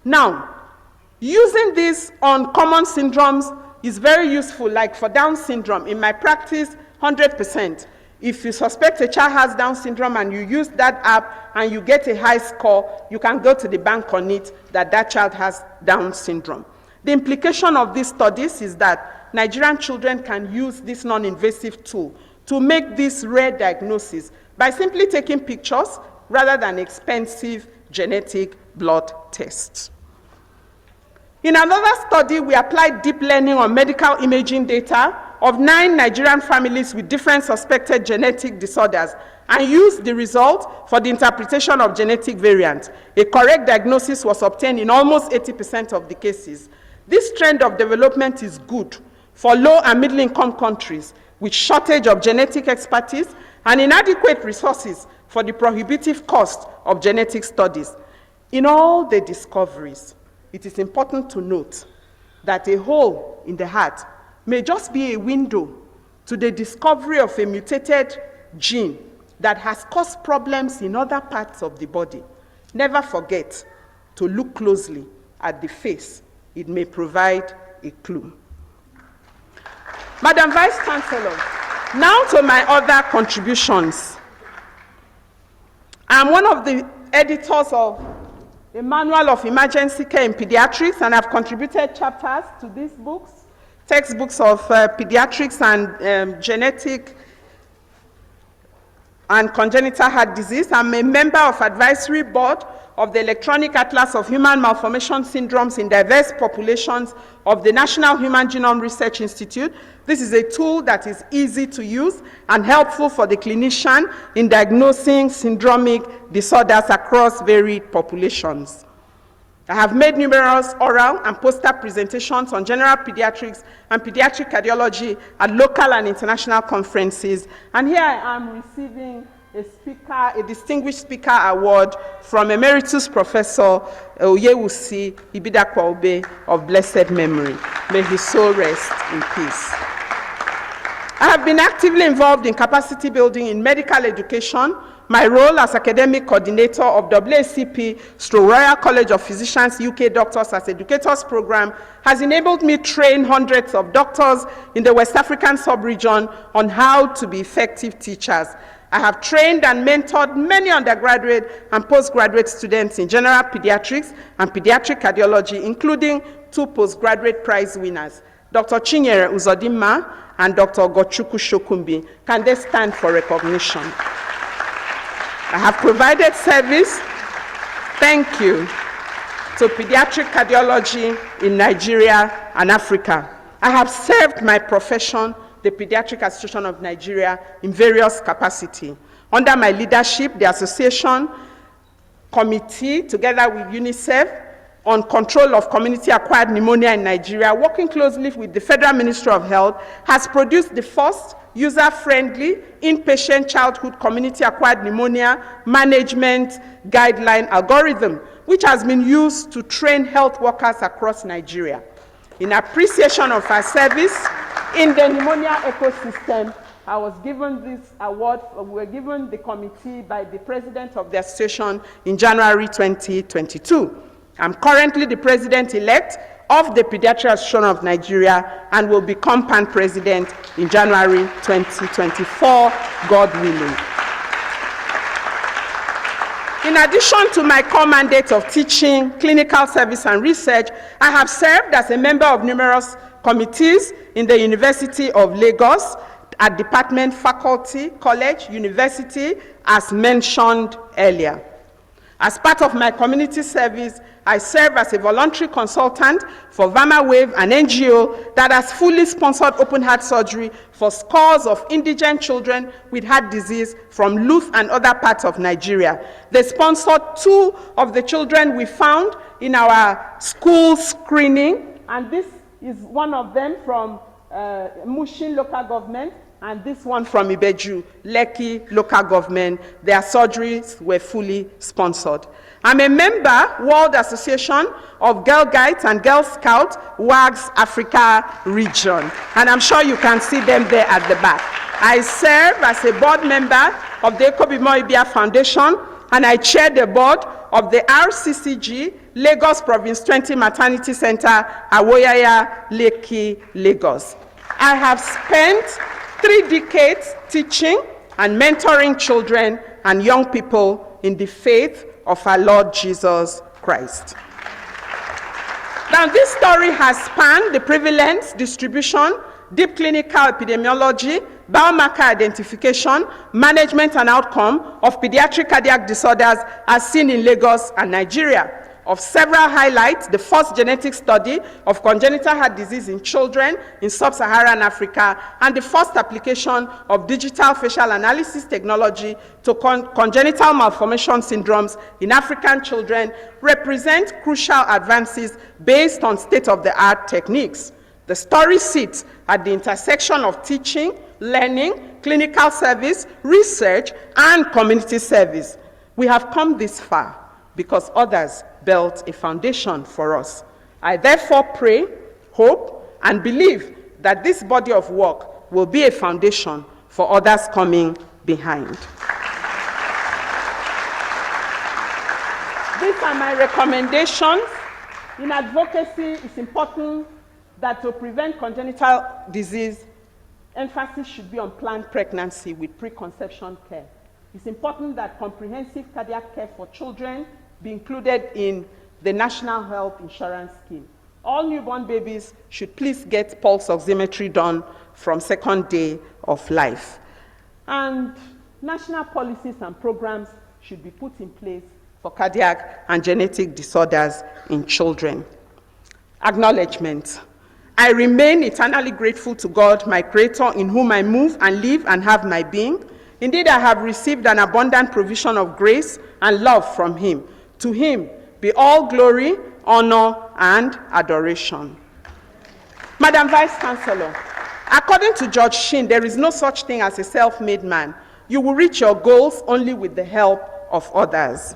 Now, using this on common syndromes is very useful, like for Down syndrome. In my practice, 100%. If you suspect a child has Down syndrome and you use that app and you get a high score, you can go to the bank on it that that child has Down syndrome. The implication of these studies is that Nigerian children can use this non-invasive tool to make this rare diagnosis by simply taking pictures rather than expensive genetic blood tests. In another study, we applied deep learning on medical imaging data of 9 Nigerian families with different suspected genetic disorders and used the result for the interpretation of genetic variants. A correct diagnosis was obtained in almost 80% of the cases. This trend of development is good for low and middle-income countries with shortage of genetic expertise and inadequate resources for the prohibitive cost of genetic studies. In all the discoveries, it is important to note that a hole in the heart may just be a window to the discovery of a mutated gene that has caused problems in other parts of the body. Never forget to look closely at the face. It may provide a clue. Madam Vice Chancellor, now to my other contributions. I'm one of the editors of a manual of emergency care in pediatrics, and I've contributed chapters to these books, textbooks of pediatrics and genetic and congenital heart disease. I'm a member of advisory board of the Electronic Atlas of Human Malformation Syndromes in Diverse Populations of the National Human Genome Research Institute. This is a tool that is easy to use and helpful for the clinician in diagnosing syndromic disorders across varied populations. I have made numerous oral and poster presentations on general pediatrics and pediatric cardiology at local and international conferences. And here I am receiving a distinguished speaker award from Emeritus Professor Oyewusi Ibidakwa-Obe of blessed memory. May his soul rest in peace. I have been actively involved in capacity building in medical education. My role as academic coordinator of WACP/Royal College of Physicians UK Doctors as Educators Program has enabled me to train hundreds of doctors in the West African sub-region on how to be effective teachers. I have trained and mentored many undergraduate and postgraduate students in general pediatrics and pediatric cardiology, including 2 postgraduate prize winners, Dr. Chinyere Uzodimma and Dr. Gochukwu Shokumbi. Can they stand for recognition? I have provided service, thank you, to pediatric cardiology in Nigeria and Africa. I have served my profession, the Pediatric Association of Nigeria, in various capacities. Under my leadership, the association committee, together with UNICEF, on control of community-acquired pneumonia in Nigeria, working closely with the Federal Ministry of Health, has produced the first user-friendly inpatient childhood community-acquired pneumonia management guideline algorithm, which has been used to train health workers across Nigeria. In appreciation of our service in the pneumonia ecosystem, I was given this award, we were given the committee by the president of the association in January 2022. I'm currently the president-elect of the Pediatric Association of Nigeria and will become pan-president in January 2024, God willing. In addition to my core mandate of teaching, clinical service, and research, I have served as a member of numerous committees in the University of Lagos, at department, faculty, college, university, as mentioned earlier. As part of my community service, I serve as a voluntary consultant for VamaWave, an NGO that has fully sponsored open heart surgery for scores of indigent children with heart disease from Luth and other parts of Nigeria. They sponsored 2 of the children we found in our school screening, and this is one of them from Mushin local government, and this one from Ibeju, Lekki local government. Their surgeries were fully sponsored. I'm a member, World Association of Girl Guides and Girl Scouts, WAGS Africa region, and I'm sure you can see them there at the back. I serve as a board member of the Ekobimo Ibia Foundation, and I chair the board of the Rccg, Lagos Province 20 Maternity Center, Awoyaya, Lekki, Lagos. I have spent 3 decades teaching and mentoring children and young people in the faith of our Lord Jesus Christ. Now, this story has spanned the prevalence, distribution, deep clinical epidemiology, biomarker identification, management and outcome of pediatric cardiac disorders as seen in Lagos and Nigeria. Of several highlights, the first genetic study of congenital heart disease in children in sub-Saharan Africa, and the first application of digital facial analysis technology to congenital malformation syndromes in African children represent crucial advances based on state-of-the-art techniques. The story sits at the intersection of teaching, learning, clinical service, research, and community service. We have come this far because others built a foundation for us. I therefore pray, hope, and believe that this body of work will be a foundation for others coming behind. These are my recommendations. In advocacy, it's important that to prevent congenital disease, emphasis should be on planned pregnancy with preconception care. It's important that comprehensive cardiac care for children be included in the National Health Insurance Scheme. All newborn babies should please get pulse oximetry done from second day of life. And national policies and programs should be put in place for cardiac and genetic disorders in children. Acknowledgement. I remain eternally grateful to God, my Creator, in whom I move and live and have my being. Indeed, I have received an abundant provision of grace and love from Him. To Him be all glory, honor, and adoration. Madam Vice Chancellor, according to George Shin, there is no such thing as a self-made man. You will reach your goals only with the help of others.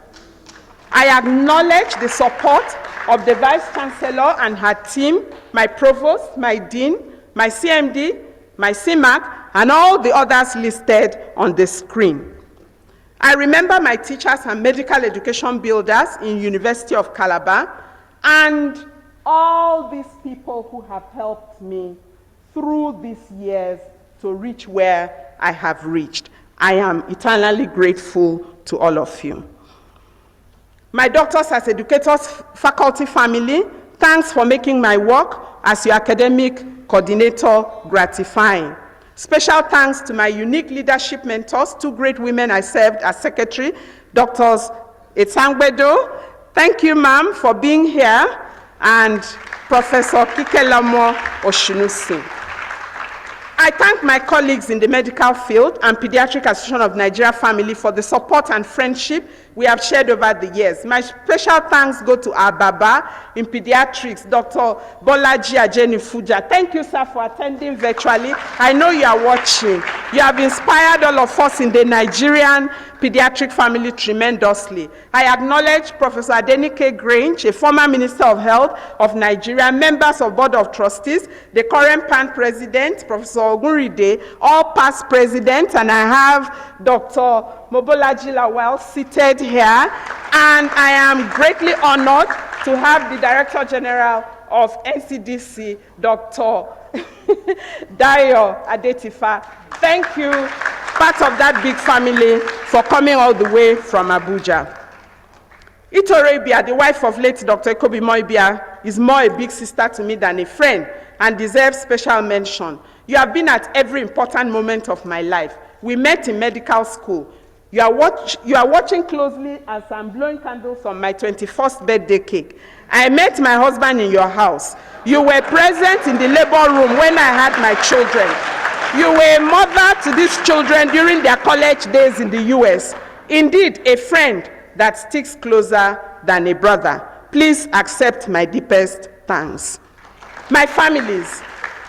I acknowledge the support of the Vice Chancellor and her team, my Provost, my Dean, my CMD, my CMAC, and all the others listed on the screen. I remember my teachers and medical education builders in University of Calabar, and all these people who have helped me through these years to reach where I have reached. I am eternally grateful to all of you. My doctors as educators, faculty family, thanks for making my work as your academic coordinator gratifying. Special thanks to my unique leadership mentors, 2 great women I served as secretary, Doctors Etsangbedo. Thank you, ma'am, for being here, and Professor Kikelamo Oshinusi. I thank my colleagues in the medical field and Pediatric Association of Nigeria Family for the support and friendship we have shared over the years. My special thanks go to our Baba in pediatrics, Dr. Bolaji Ajeni Fuja. Thank you, sir, for attending virtually. I know you are watching. You have inspired all of us in the Nigerian pediatric family tremendously. I acknowledge Professor Adenike Grange, a former Minister of Health of Nigeria, members of Board of Trustees, the current PAN President, Professor Ogunride, all past presidents, and I have Dr. Mobolaji Lawal seated here, and I am greatly honored to have the Director General of NCDC, Dr. Dayo Adetifa. Thank you, part of that big family, for coming all the way from Abuja. Itorebia, the wife of late Dr. Ekobi Moibia, is more a big sister to me than a friend and deserves special mention. You have been at every important moment of my life. We met in medical school. You are watching closely as I'm blowing candles on my 21st birthday cake. I met my husband in your house. You were present in the labor room when I had my children. You were a mother to these children during their college days in the US. Indeed, a friend that sticks closer than a brother. Please accept my deepest thanks. My families,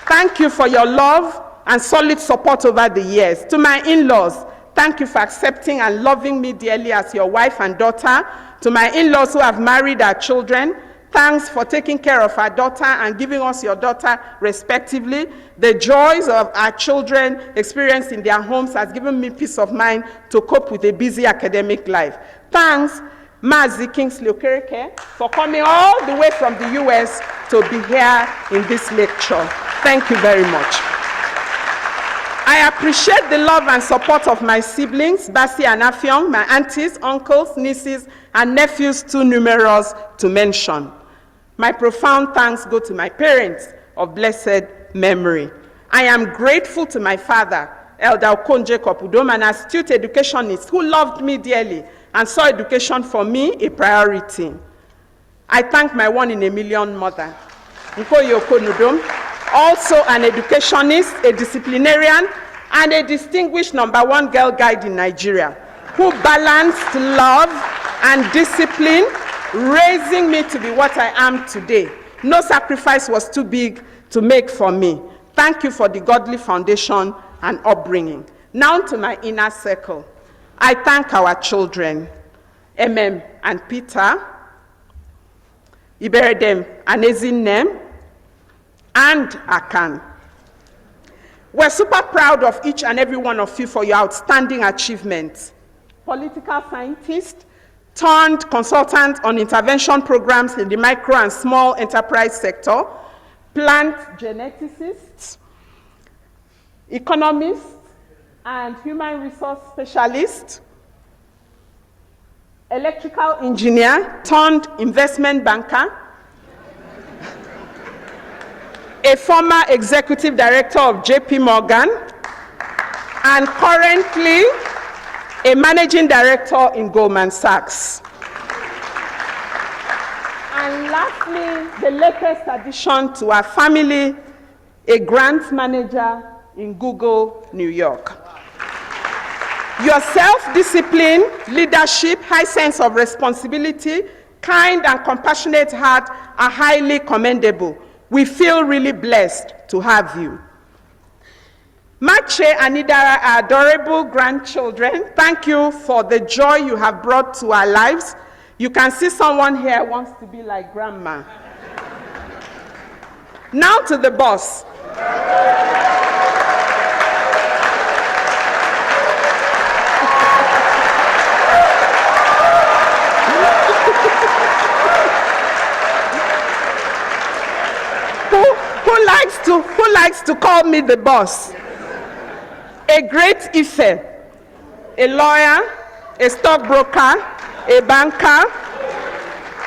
thank you for your love and solid support over the years. To my in-laws, thank you for accepting and loving me dearly as your wife and daughter. To my in-laws who have married our children, thanks for taking care of our daughter and giving us your daughter respectively. The joys of our children experienced in their homes has given me peace of mind to cope with a busy academic life. thanks Mazi Kingsley Okereke for coming all the way from the US to be here in this lecture. Thank you very much. I appreciate the love and support of my siblings, Basi and Afiong, my aunties, uncles, nieces, and nephews too numerous to mention. My profound thanks go to my parents of blessed memory. I am grateful to my father, Elder Okon Jacob Udom, an astute educationist who loved me dearly and saw education for me a priority. I thank my one-in-a-million mother, Nkoyi Okon Udom, also an educationist, a disciplinarian, and a distinguished #1 girl guide in Nigeria, who balanced love and discipline, raising me to be what I am today. No sacrifice was too big to make for me. Thank you for the godly foundation and upbringing. Now to my inner circle. I thank our children, MM and Peter, Iberedem and Ezinem, and Akan. We're super proud of each and every one of you for your outstanding achievements. Political scientist turned consultant on intervention programs in the micro and small enterprise sector, plant geneticists, economists, and human resource specialists, electrical engineer turned investment banker, a former executive director of JP Morgan, and currently a managing director in Goldman Sachs. And lastly, the latest addition to our family, a grant manager in Google, New York. Your self-discipline, leadership, high sense of responsibility, kind and compassionate heart are highly commendable. We feel really blessed to have you. Mache and Idara are adorable grandchildren. Thank you for the joy you have brought to our lives. You can see someone here wants to be like grandma. Now to the boss. Who likes to call me the boss? A great Ife, a lawyer, a stockbroker, a banker.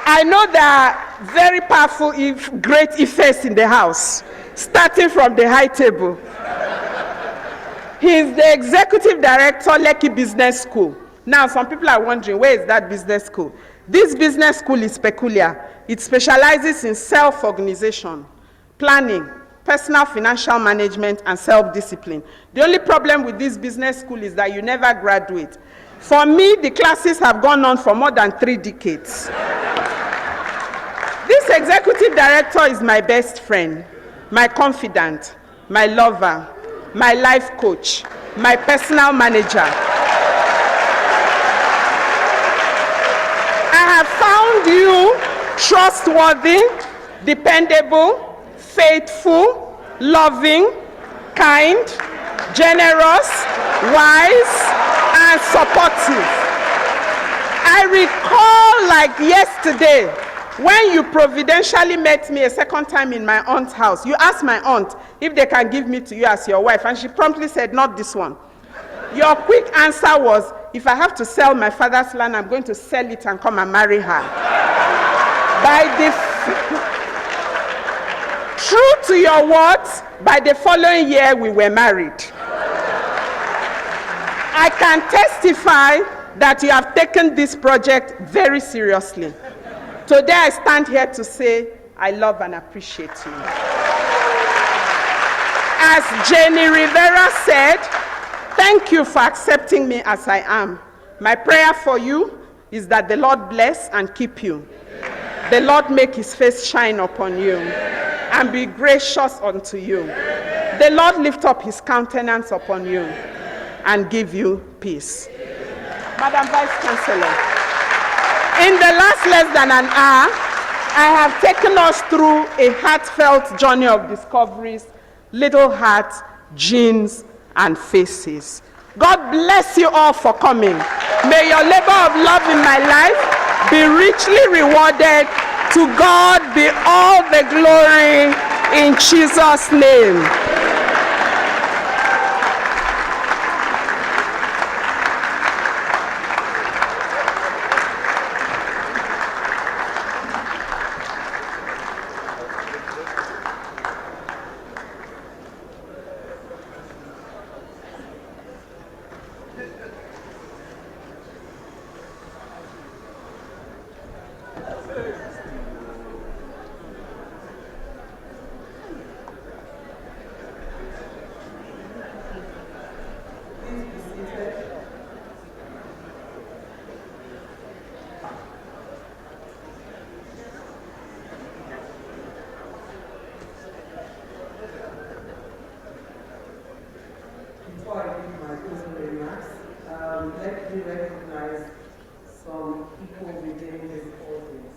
I know there are very powerful, great Ifes in the house, starting from the high table. He is the executive director, Lekki Business School. Now, some people are wondering, where is that business school? This business school is peculiar. It specializes in self-organization, planning, personal financial management, and self-discipline. The only problem with this business school is that you never graduate. For me, the classes have gone on for more than 3 decades. This executive director is my best friend, my confidant, my lover, my life coach, my personal manager. I have found you trustworthy, dependable, faithful, loving, kind, generous, wise, and supportive. I recall like yesterday when you providentially met me a second time in my aunt's house. You asked my aunt if they can give me to you as your wife, and she promptly said, not this one. Your quick answer was, if I have to sell my father's land, I'm going to sell it and come and marry her. True to your words, by the following year, we were married. I can testify that you have taken this project very seriously. Today, I stand here to say, I love and appreciate you. As Jenny Rivera said, thank you for accepting me as I am. My prayer for you is that the Lord bless and keep you. The Lord make his face shine upon you and be gracious unto you. The Lord lift up his countenance upon you and give you peace. Madam Vice Chancellor, in the last less than an hour, I have taken us through a heartfelt journey of discoveries, little hearts, genes, and faces. God bless you all for coming. May your labor of love in my life be richly rewarded. To God be all the glory in Jesus' name. Please be seated. Before I give my closing remarks, let me recognize some people within this audience.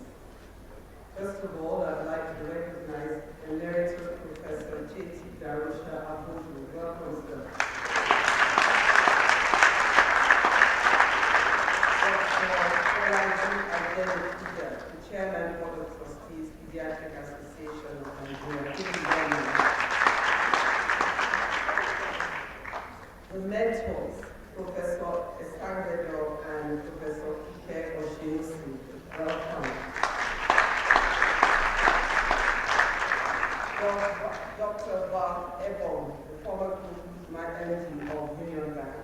First of all, I'd like to recognize Emeritus Professor J.T. Darusha Abudu. Welcome, sir. The Chairman Board of Trustees, Pediatric Association of Nigeria. Thank you very much. The mentors, Professor Estangedo and Professor Kike Oshinusi. Welcome. Dr. Bob Ebon, the former group manager of Union Bank.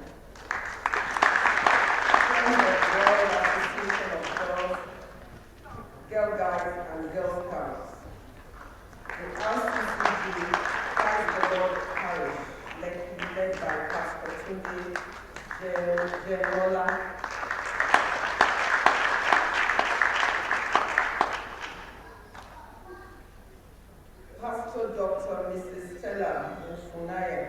Friends of the Royal Association of Girl Guides and Girl Scouts. The RCCG, Christ the Lord Parish, LEKKI, led by Pastor Tunde Generola. Pastor Dr. Mrs. Stella Mufunaya,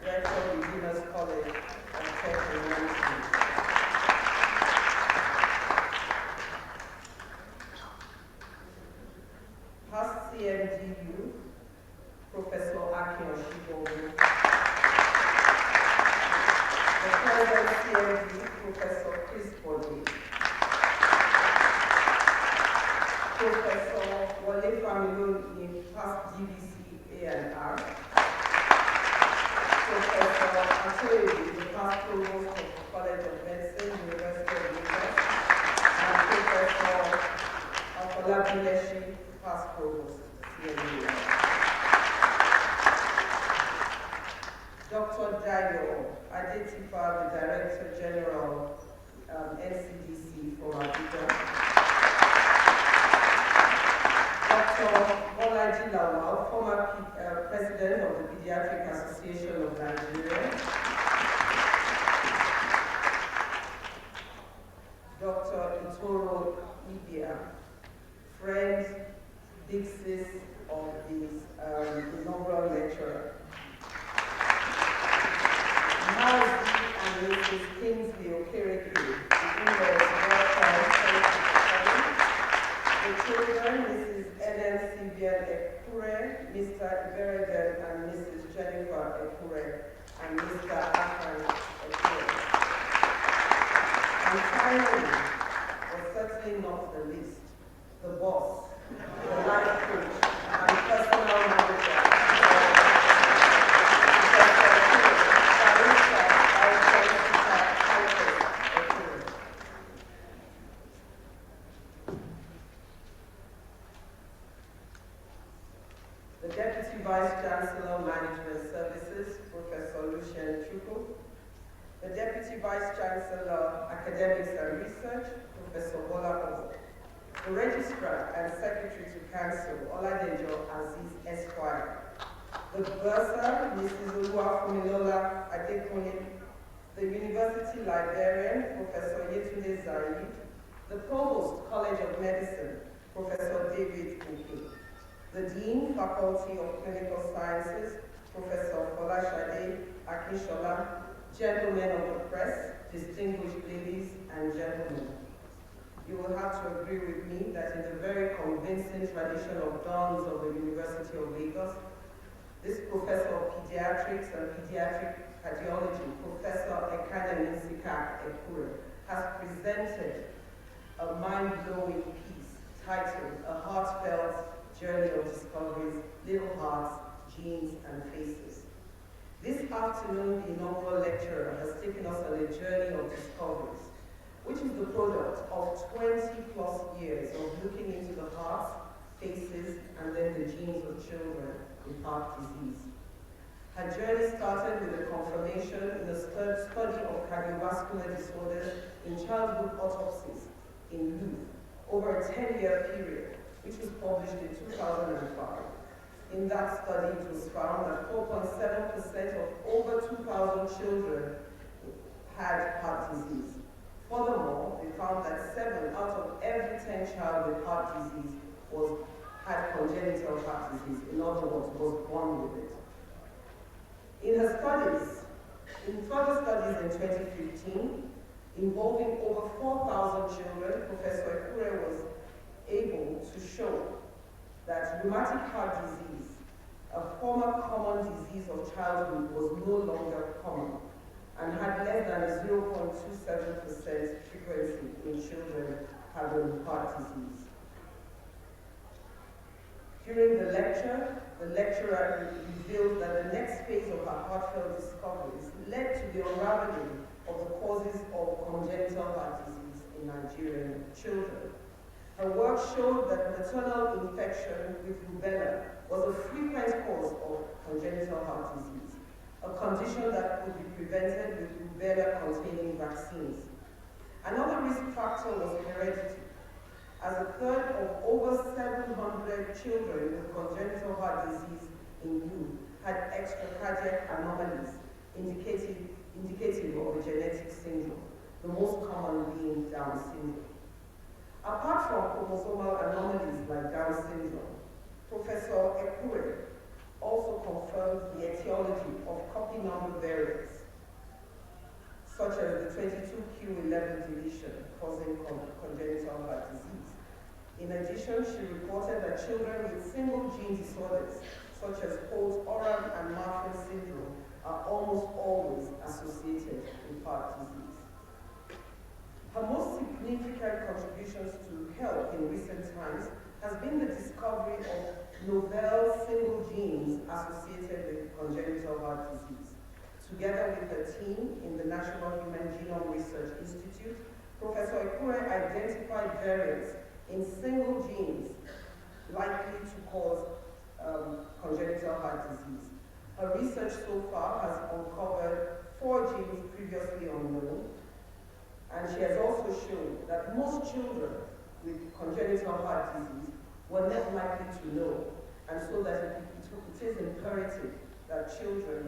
Rector of Redeemer's College of Tech and Management. Past CMDU, Professor Aki Oshibogu. The present CMD, Professor Chris Body. Professor Wale Familoni, past GBC A&R. Professor Atoyebi, the past provost of the College of Medicine, University of Lagos. And Professor Afolabileshi, past provost, CMU. Dr. Dayo Adetifa, the Director General, NCDC for Abuja. Dr. Bolaji Lawal, former President of the Pediatric Association of Nigeria. Dr. Itoro Ibia, friend, big sis of the inaugural lecturer. Mazi and Mrs. Kingsley Okereke, the children, Mrs. Eden Sibian Ekure, Mr. Ibereden and Mrs. Jennifer Ekure, and Mr. Afan Ekure. And finally, but certainly not the least, the boss, the life coach, and personal manager. The Deputy Vice Chancellor, Management Services, Professor Lucien Chukwu. The Deputy Vice Chancellor, Academics and Research, Professor Bola Obo. The Registrar and Secretary to Council, Oladejo Aziz Esquire. The Bursar, Mrs. Oluwafumilola Adekunle. The University Librarian, Professor Yetunde Zaid. The Provost, College of Medicine, Professor David Uke. The Dean, Faculty of Clinical Sciences, Professor Folashade Akinshola, gentlemen of the press, distinguished ladies and gentlemen. You will have to agree with me that in the very convincing tradition of dons of the University of Lagos, this Professor of Pediatrics and Pediatric Cardiology, Professor Ekane Nsika Ekure, has presented a mind-blowing piece titled A Heartfelt Journey of Discoveries, Little Hearts, Genes and Faces. This afternoon, the inaugural lecturer has taken us on a journey of discoveries, which is the product of 20+ years of looking into the hearts, faces, and then the genes of children with heart disease. Her journey started with a confirmation in the study of cardiovascular disorders in childhood autopsies in youth over a 10-year period, which was published in 2005. In that study, it was found that 4.7% of over 2,000 children had heart disease. Furthermore, they found that 7 out of every 10 child with heart disease had congenital heart disease, in other words, was born with it. In further studies in 2015, involving over 4,000 children, Professor Ekure was able to show that rheumatic heart disease, a former common disease of childhood, was no longer common and had less than a 0.27% frequency in children having heart disease. During the lecture, the lecturer revealed that the next phase of her heartfelt discoveries led to the unraveling of the causes of congenital heart disease in Nigerian children. Her work showed that maternal infection with rubella was a frequent cause of congenital heart disease, a condition that could be prevented with rubella-containing vaccines. Another risk factor was heredity, as a third of over 700 children with congenital heart disease in youth had extracardiac anomalies indicative of a genetic syndrome, the most common being Down syndrome. Apart from chromosomal anomalies like Down syndrome, Professor Ekure also confirmed the etiology of copy number variants, such as the 22q11 deletion causing congenital heart disease. In addition, she reported that children with single gene disorders, such as Holt-Oram and Marfan syndrome, are almost always associated with heart disease. Her most significant contributions to health in recent times has been the discovery of novel single genes associated with congenital heart disease. Together with her team in the National Human Genome Research Institute, Professor Ekure identified variants in single genes likely to cause congenital heart disease. Her research so far has uncovered 4 genes previously unknown, and she has also shown that most children with congenital heart disease were not likely to know, and so that it is imperative that children